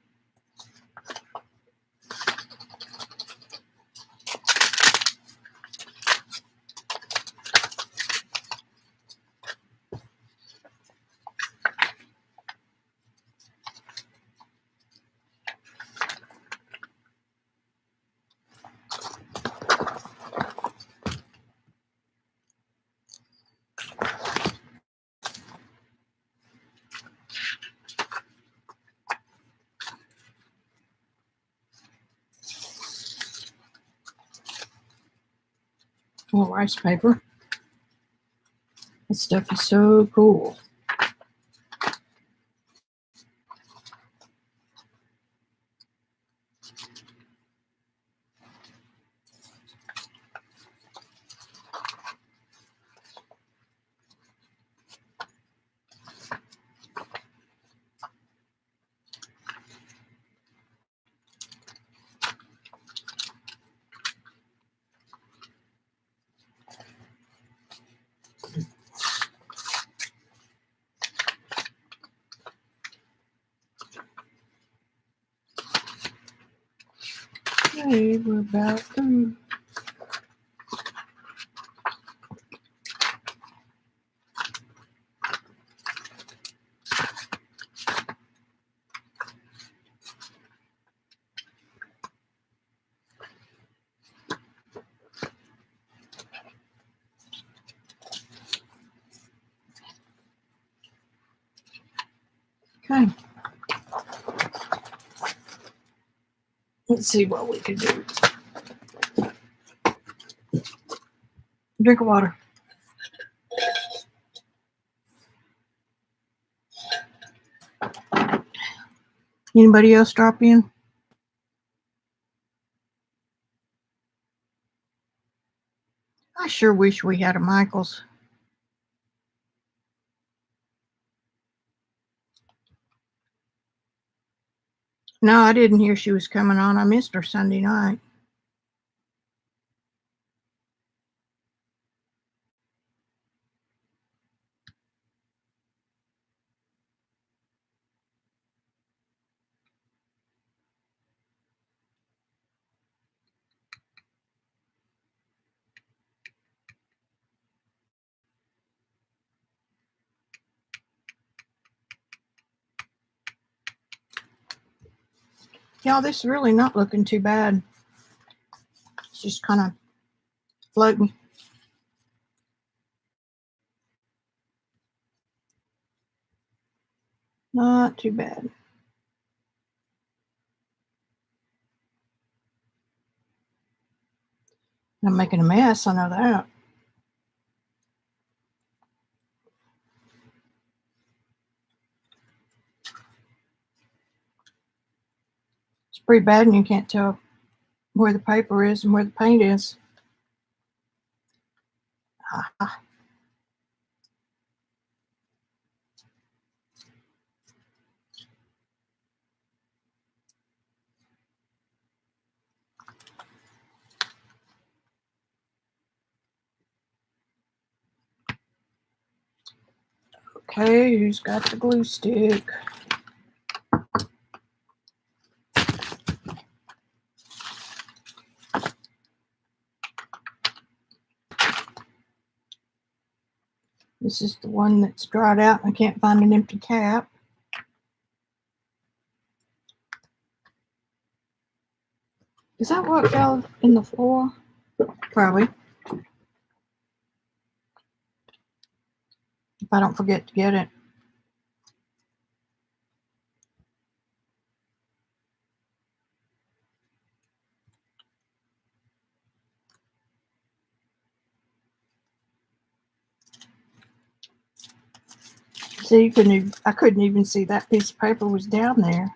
More rice paper. This stuff is so cool. Okay, we're about through. Okay. Let's see what we can do. Drink of water. Anybody else drop in? I sure wish we had a Michael's. No, I didn't hear she was coming on. I missed her Sunday night. Y'all, this is really not looking too bad. It's just kind of floating. Not too bad. I'm making a mess, I know that. It's pretty bad and you can't tell where the paper is and where the paint is. Ah. Okay, who's got the glue stick? This is the one that's dried out and I can't find an empty cap. Is that what fell in the floor? Probably. If I don't forget to get it. See, I couldn't even see that piece of paper was down there.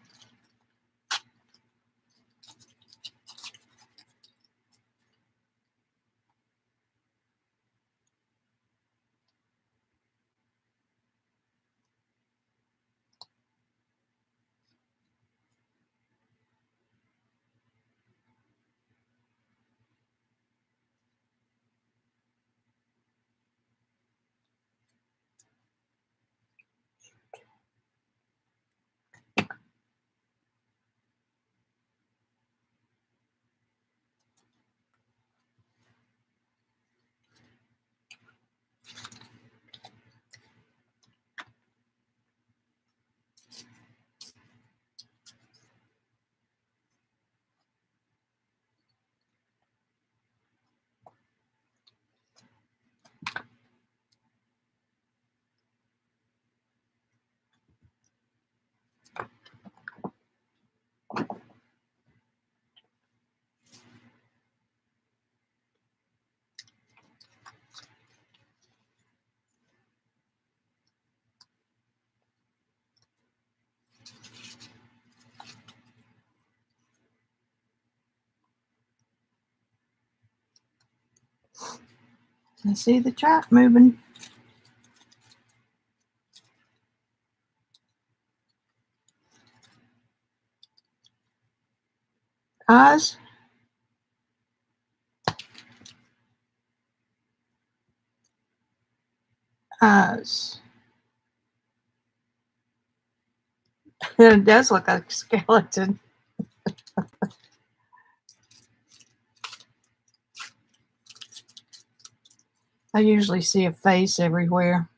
I see the chat moving. Eyes. Eyes. It does look like a skeleton. I usually see a face everywhere.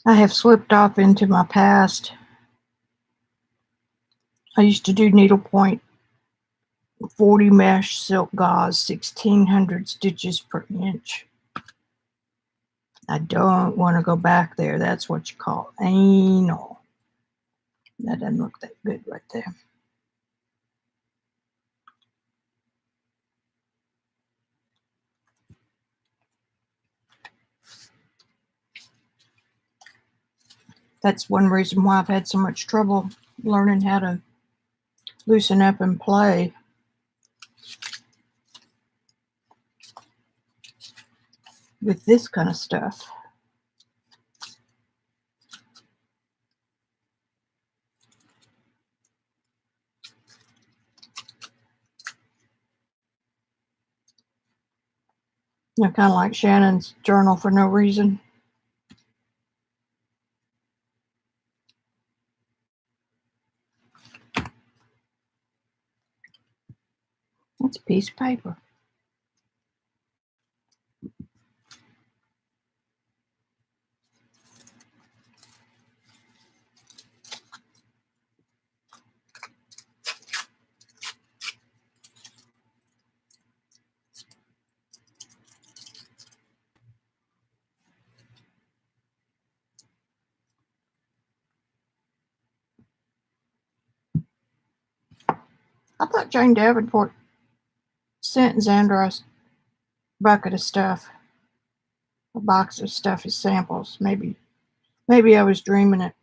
I have slipped off into my past. I used to do needlepoint 40 mesh silk gauze, 1600 stitches per inch. I don't want to go back there. That's what you call anal. That doesn't look that good right there. That's one reason why I've had so much trouble learning how to loosen up and play. With this kind of stuff. You know, kind of like Shannon's journal for no reason. It's a piece of paper. I thought Jane Davenport sent Xandra a bucket of stuff, a box of stuff as samples. Maybe I was dreaming it.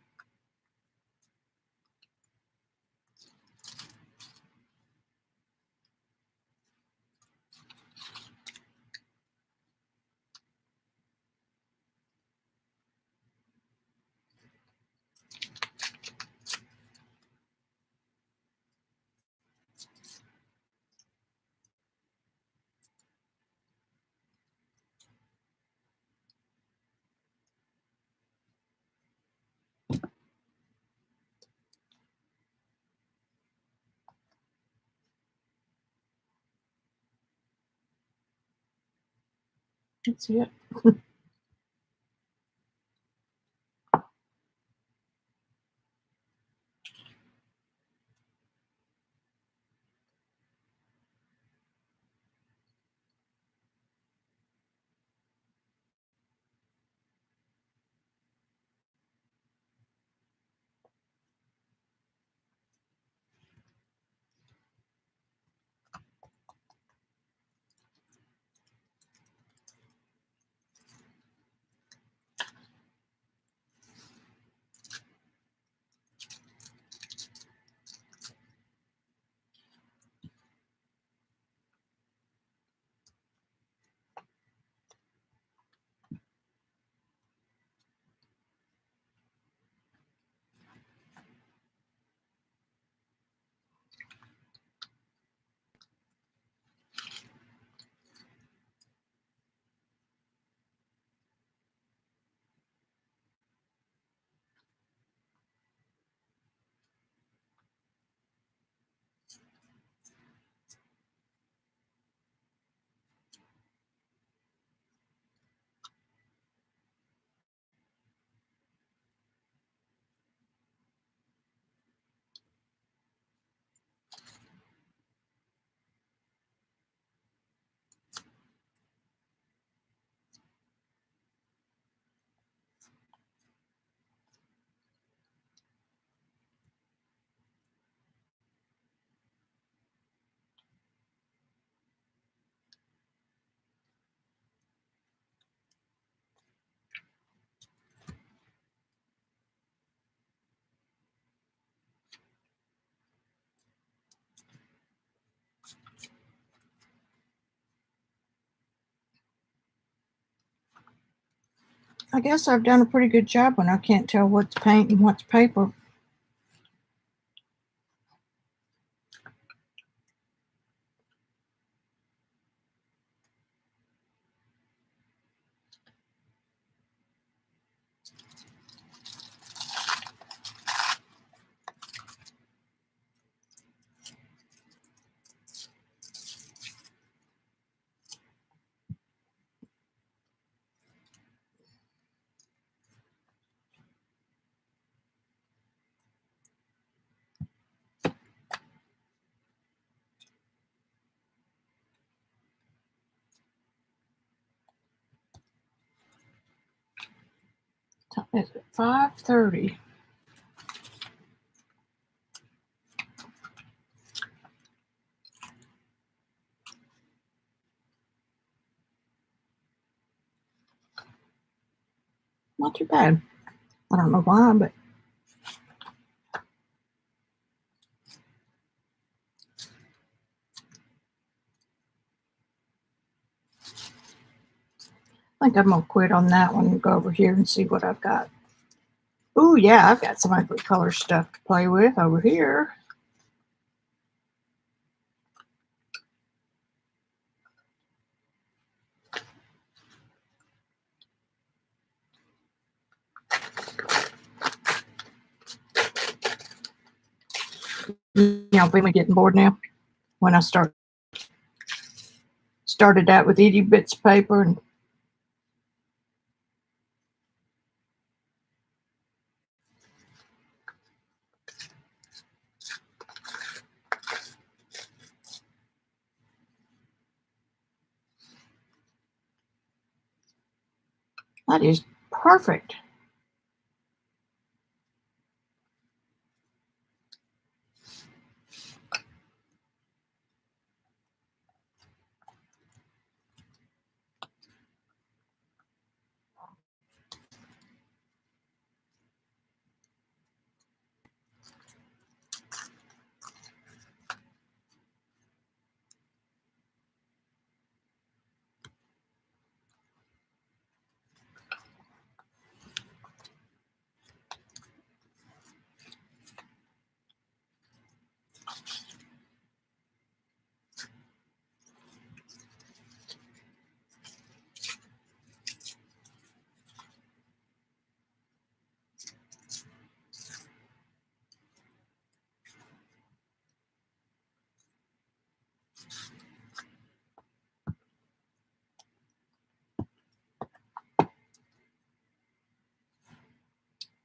That's it. I guess I've done a pretty good job when I can't tell what's paint and what's paper. It's 5:30. Not too bad. I don't know why, but I think I'm gonna quit on that one and go over here and see what I've got. Oh yeah, I've got some ugly color stuff to play with over here. You know, I'm getting bored now. When I started that with itty bits of paper, and that is perfect.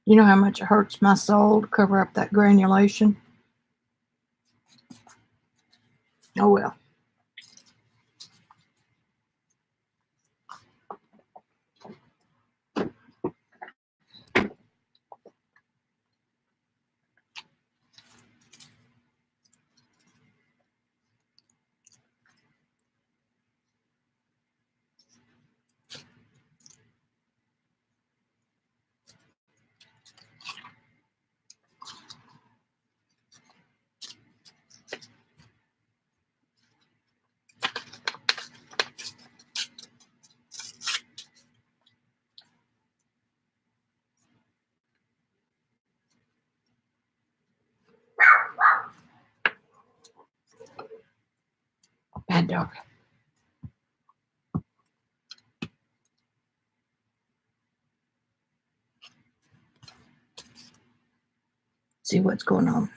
You know how much it hurts my soul to cover up that granulation? Oh well. Bad dog. See what's going on.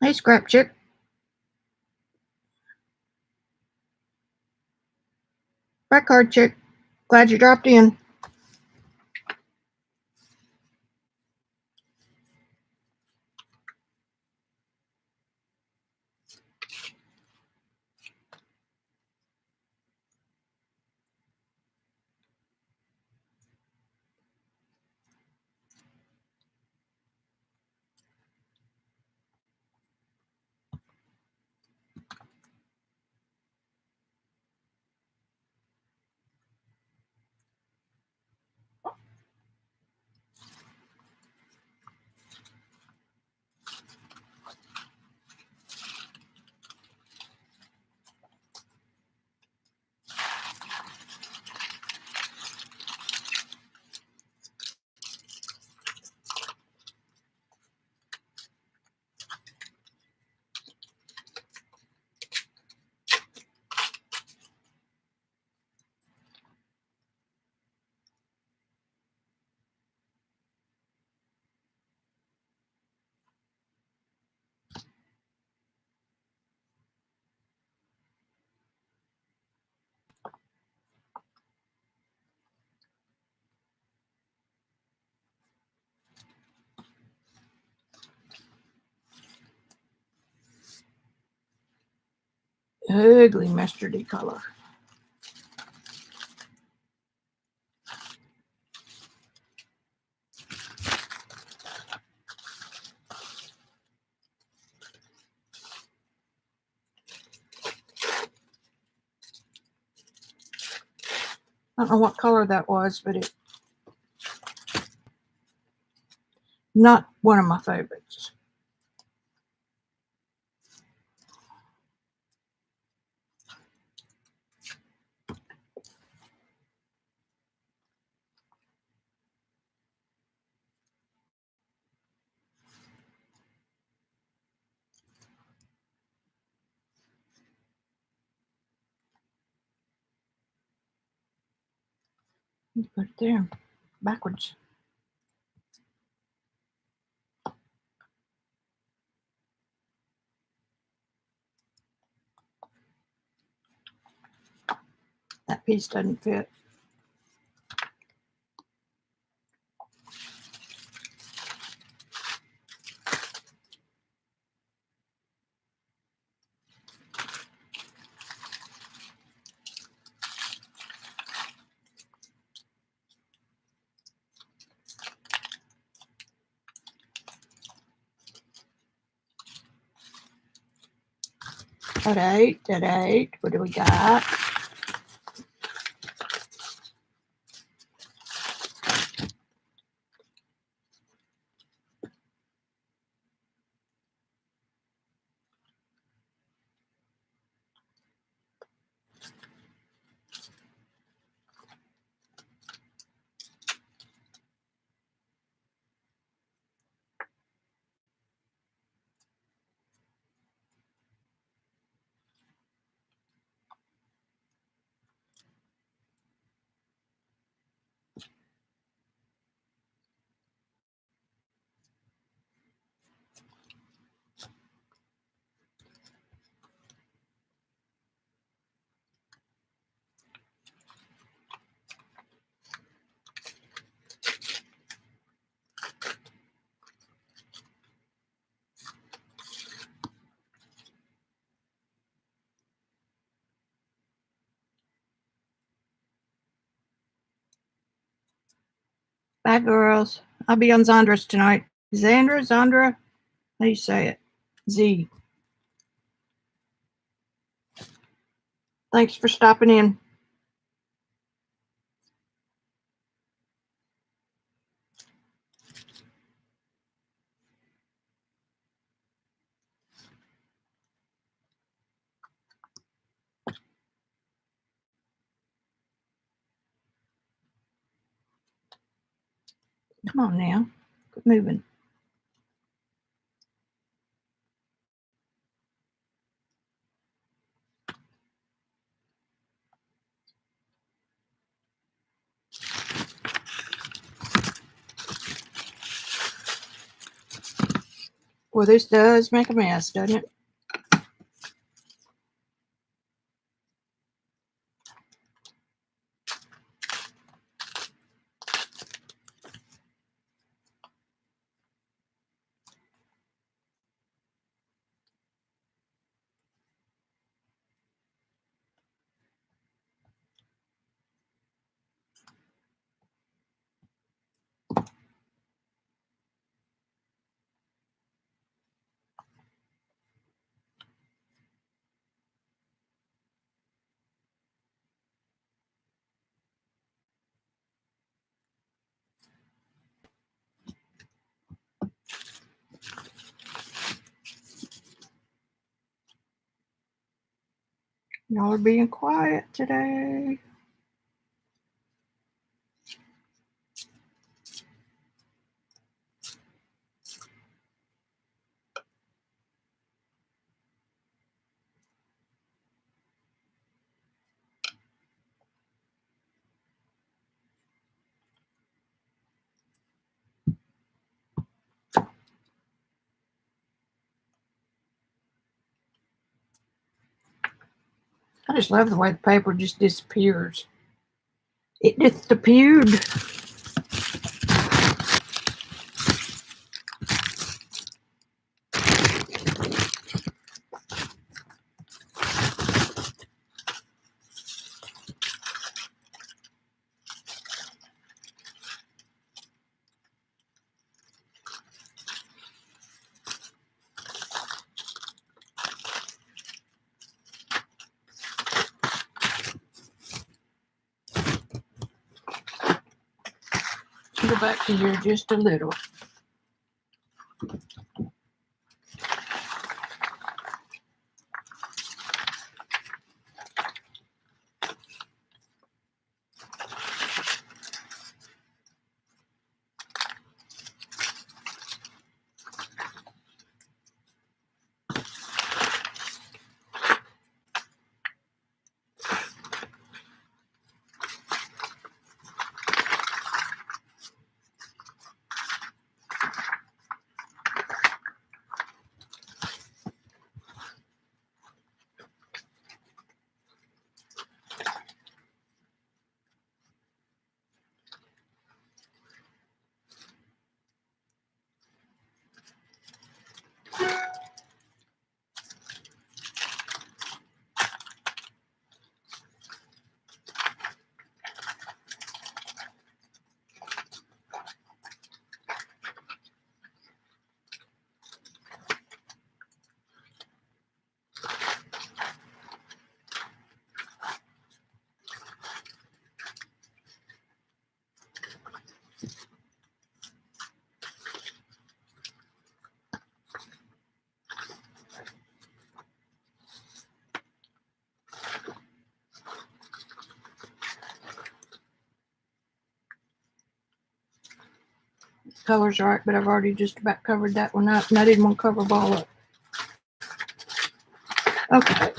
Hey, Scrap Chick. Black card chick. Glad you dropped in. Ugly mustardy color. I don't know what color that was, but it's not one of my favorites. Put it there, backwards. That piece doesn't fit. That eight. What do we got? Bye, girls. I'll be on Zondra's tonight. Zandra? How do you say it? Z. Thanks for stopping in. Come on now. Quit moving. Well, this does make a mess, doesn't it? Y'all are being quiet today. I just love the way the paper just disappears. It disappeared. Go back to here just a little. Color's right, but I've already just about covered that one up, and I didn't want to cover them all up. Okay.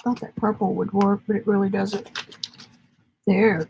Thought that purple would work, but it really doesn't. There.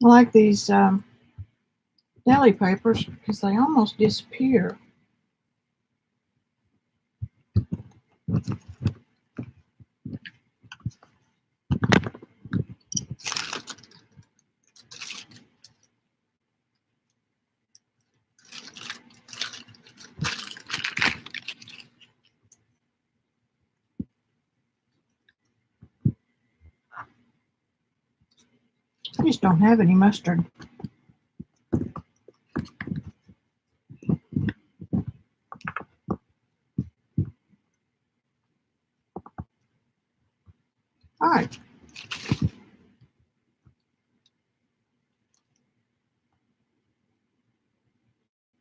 I like these deli papers because they almost disappear. I just don't have any mustard. All right.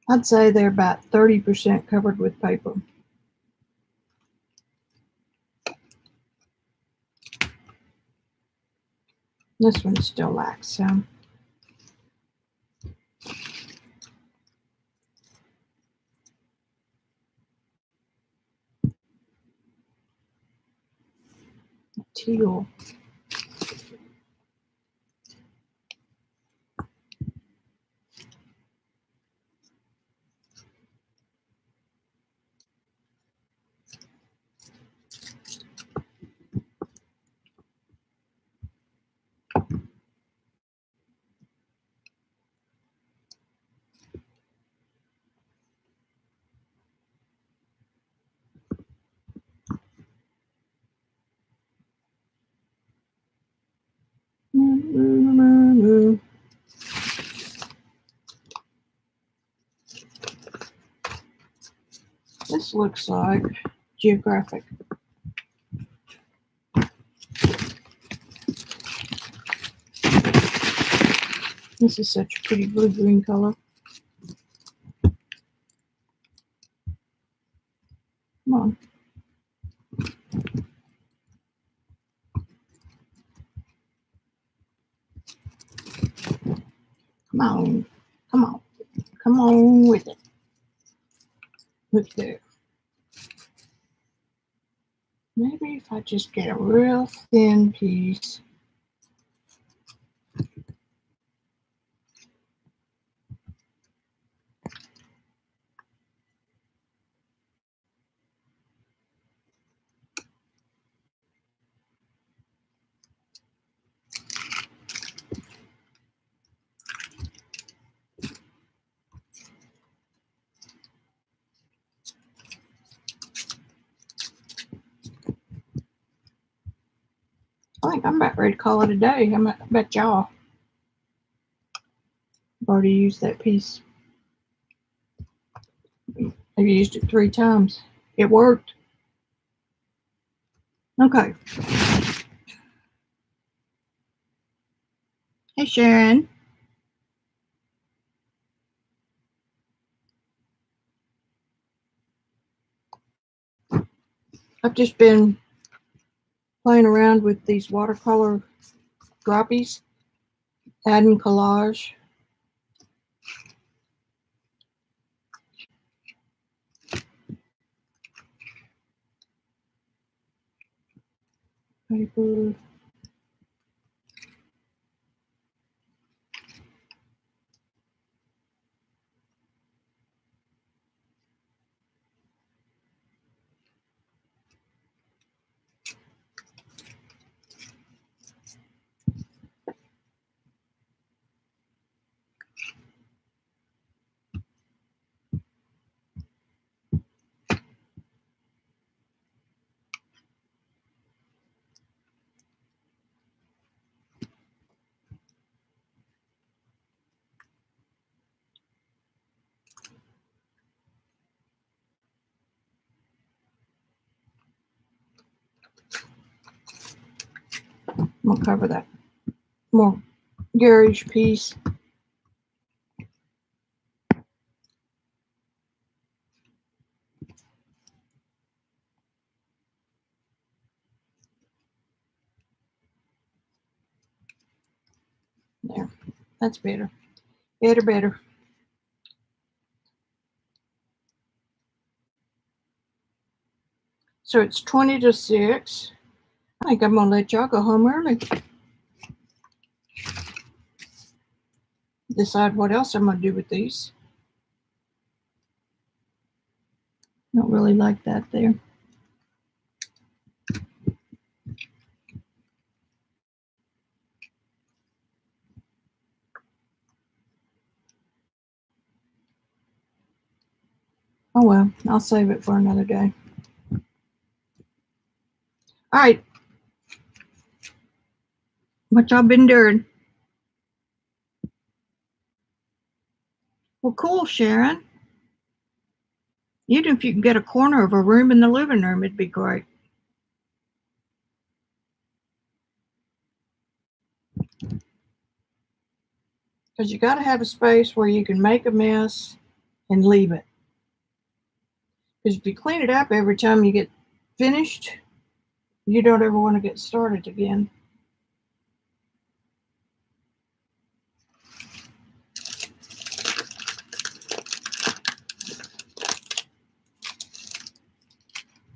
I'd say they're about 30% covered with paper. This one still lacks some. Teal. This looks like geographic. This is such a pretty blue-green color. Come on. Come on. Come on. Come on with it. Look there. Maybe if I just get a real thin piece. I think I'm about ready to call it a day. I bet y'all have already used that piece. I've used it 3 times. It worked. Okay. Hey, Sharon. I've just been playing around with these watercolor droppies, adding collage. Paper. I'm gonna cover that more garish piece. That's better. Better. So it's 20 to 6. I think I'm going to let y'all go home early. Decide what else I'm going to do with these. Don't really like that there. Oh well, I'll save it for another day. All right. What y'all been doing? Well, cool, Sharon. Even if you can get a corner of a room in the living room, it'd be great. Because you got to have a space where you can make a mess and leave it. Because if you clean it up every time you get finished, you don't ever want to get started again.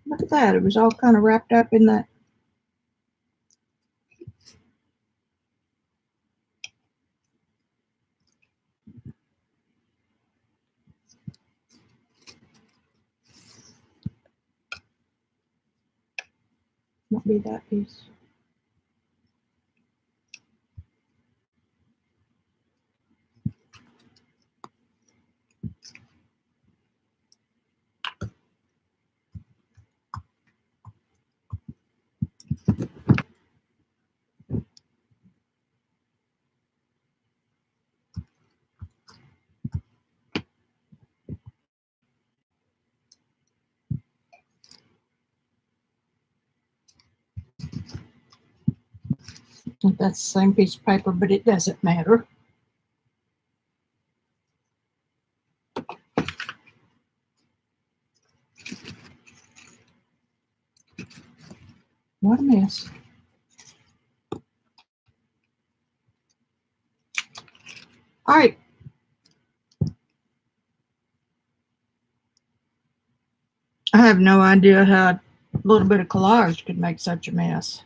Look at that. It was all kind of wrapped up in that. Not be that piece. That's the same piece of paper, but it doesn't matter. What a mess. All right. I have no idea how a little bit of collage could make such a mess.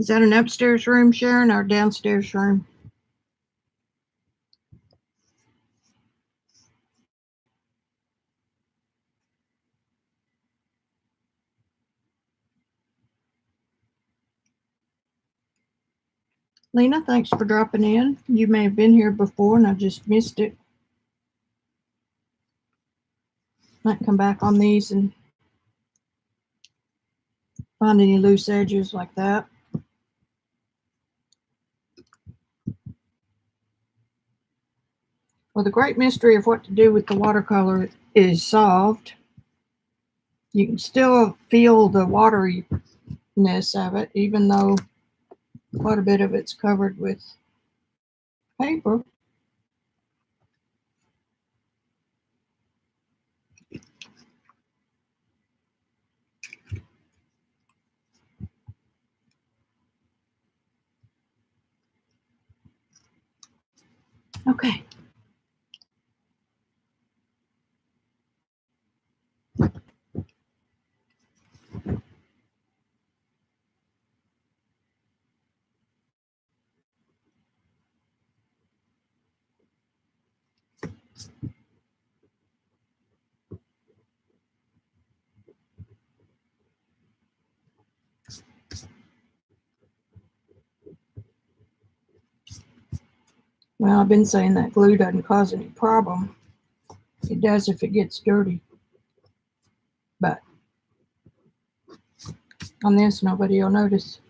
Is that an upstairs room, Sharon, or downstairs room? Lena, thanks for dropping in. You may have been here before and I just missed it. Might come back on these and find any loose edges like that. Well, the great mystery of what to do with the watercolor is solved. You can still feel the wateriness of it, even though quite a bit of it's covered with paper. Okay. Well, I've been saying that glue doesn't cause any problem. It does if it gets dirty. But on this, nobody will notice.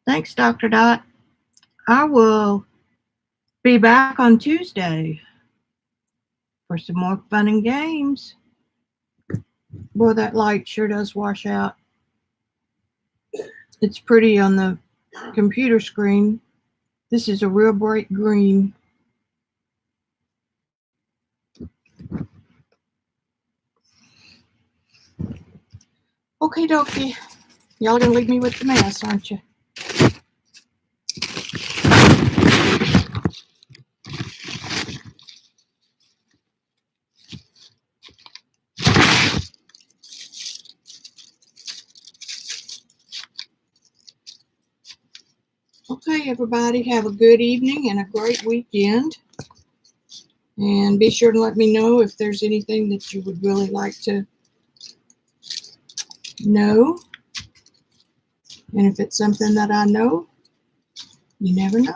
Thanks, Dr. Dot. I will be back on Tuesday for some more fun and games. Boy, that light sure does wash out. It's pretty on the computer screen. This is a real bright green. Okay, dokie. Y'all gonna leave me with the mess, aren't you? Okay, everybody, have a good evening and a great weekend. And be sure to let me know if there's anything that you would really like to know. And if it's something that I know, you never know.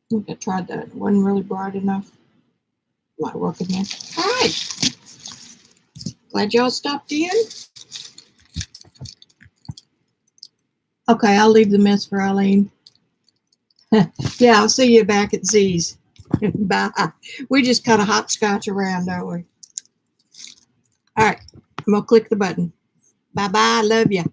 I think I tried that. It wasn't really bright enough. Might work again. All right. Glad y'all stopped in. Okay, I'll leave the mess for Eileen. Yeah, I'll see you back at Z's. Bye. We just kind of hopscotch around, don't we? All right, I'm going to click the button. Bye-bye. Love you.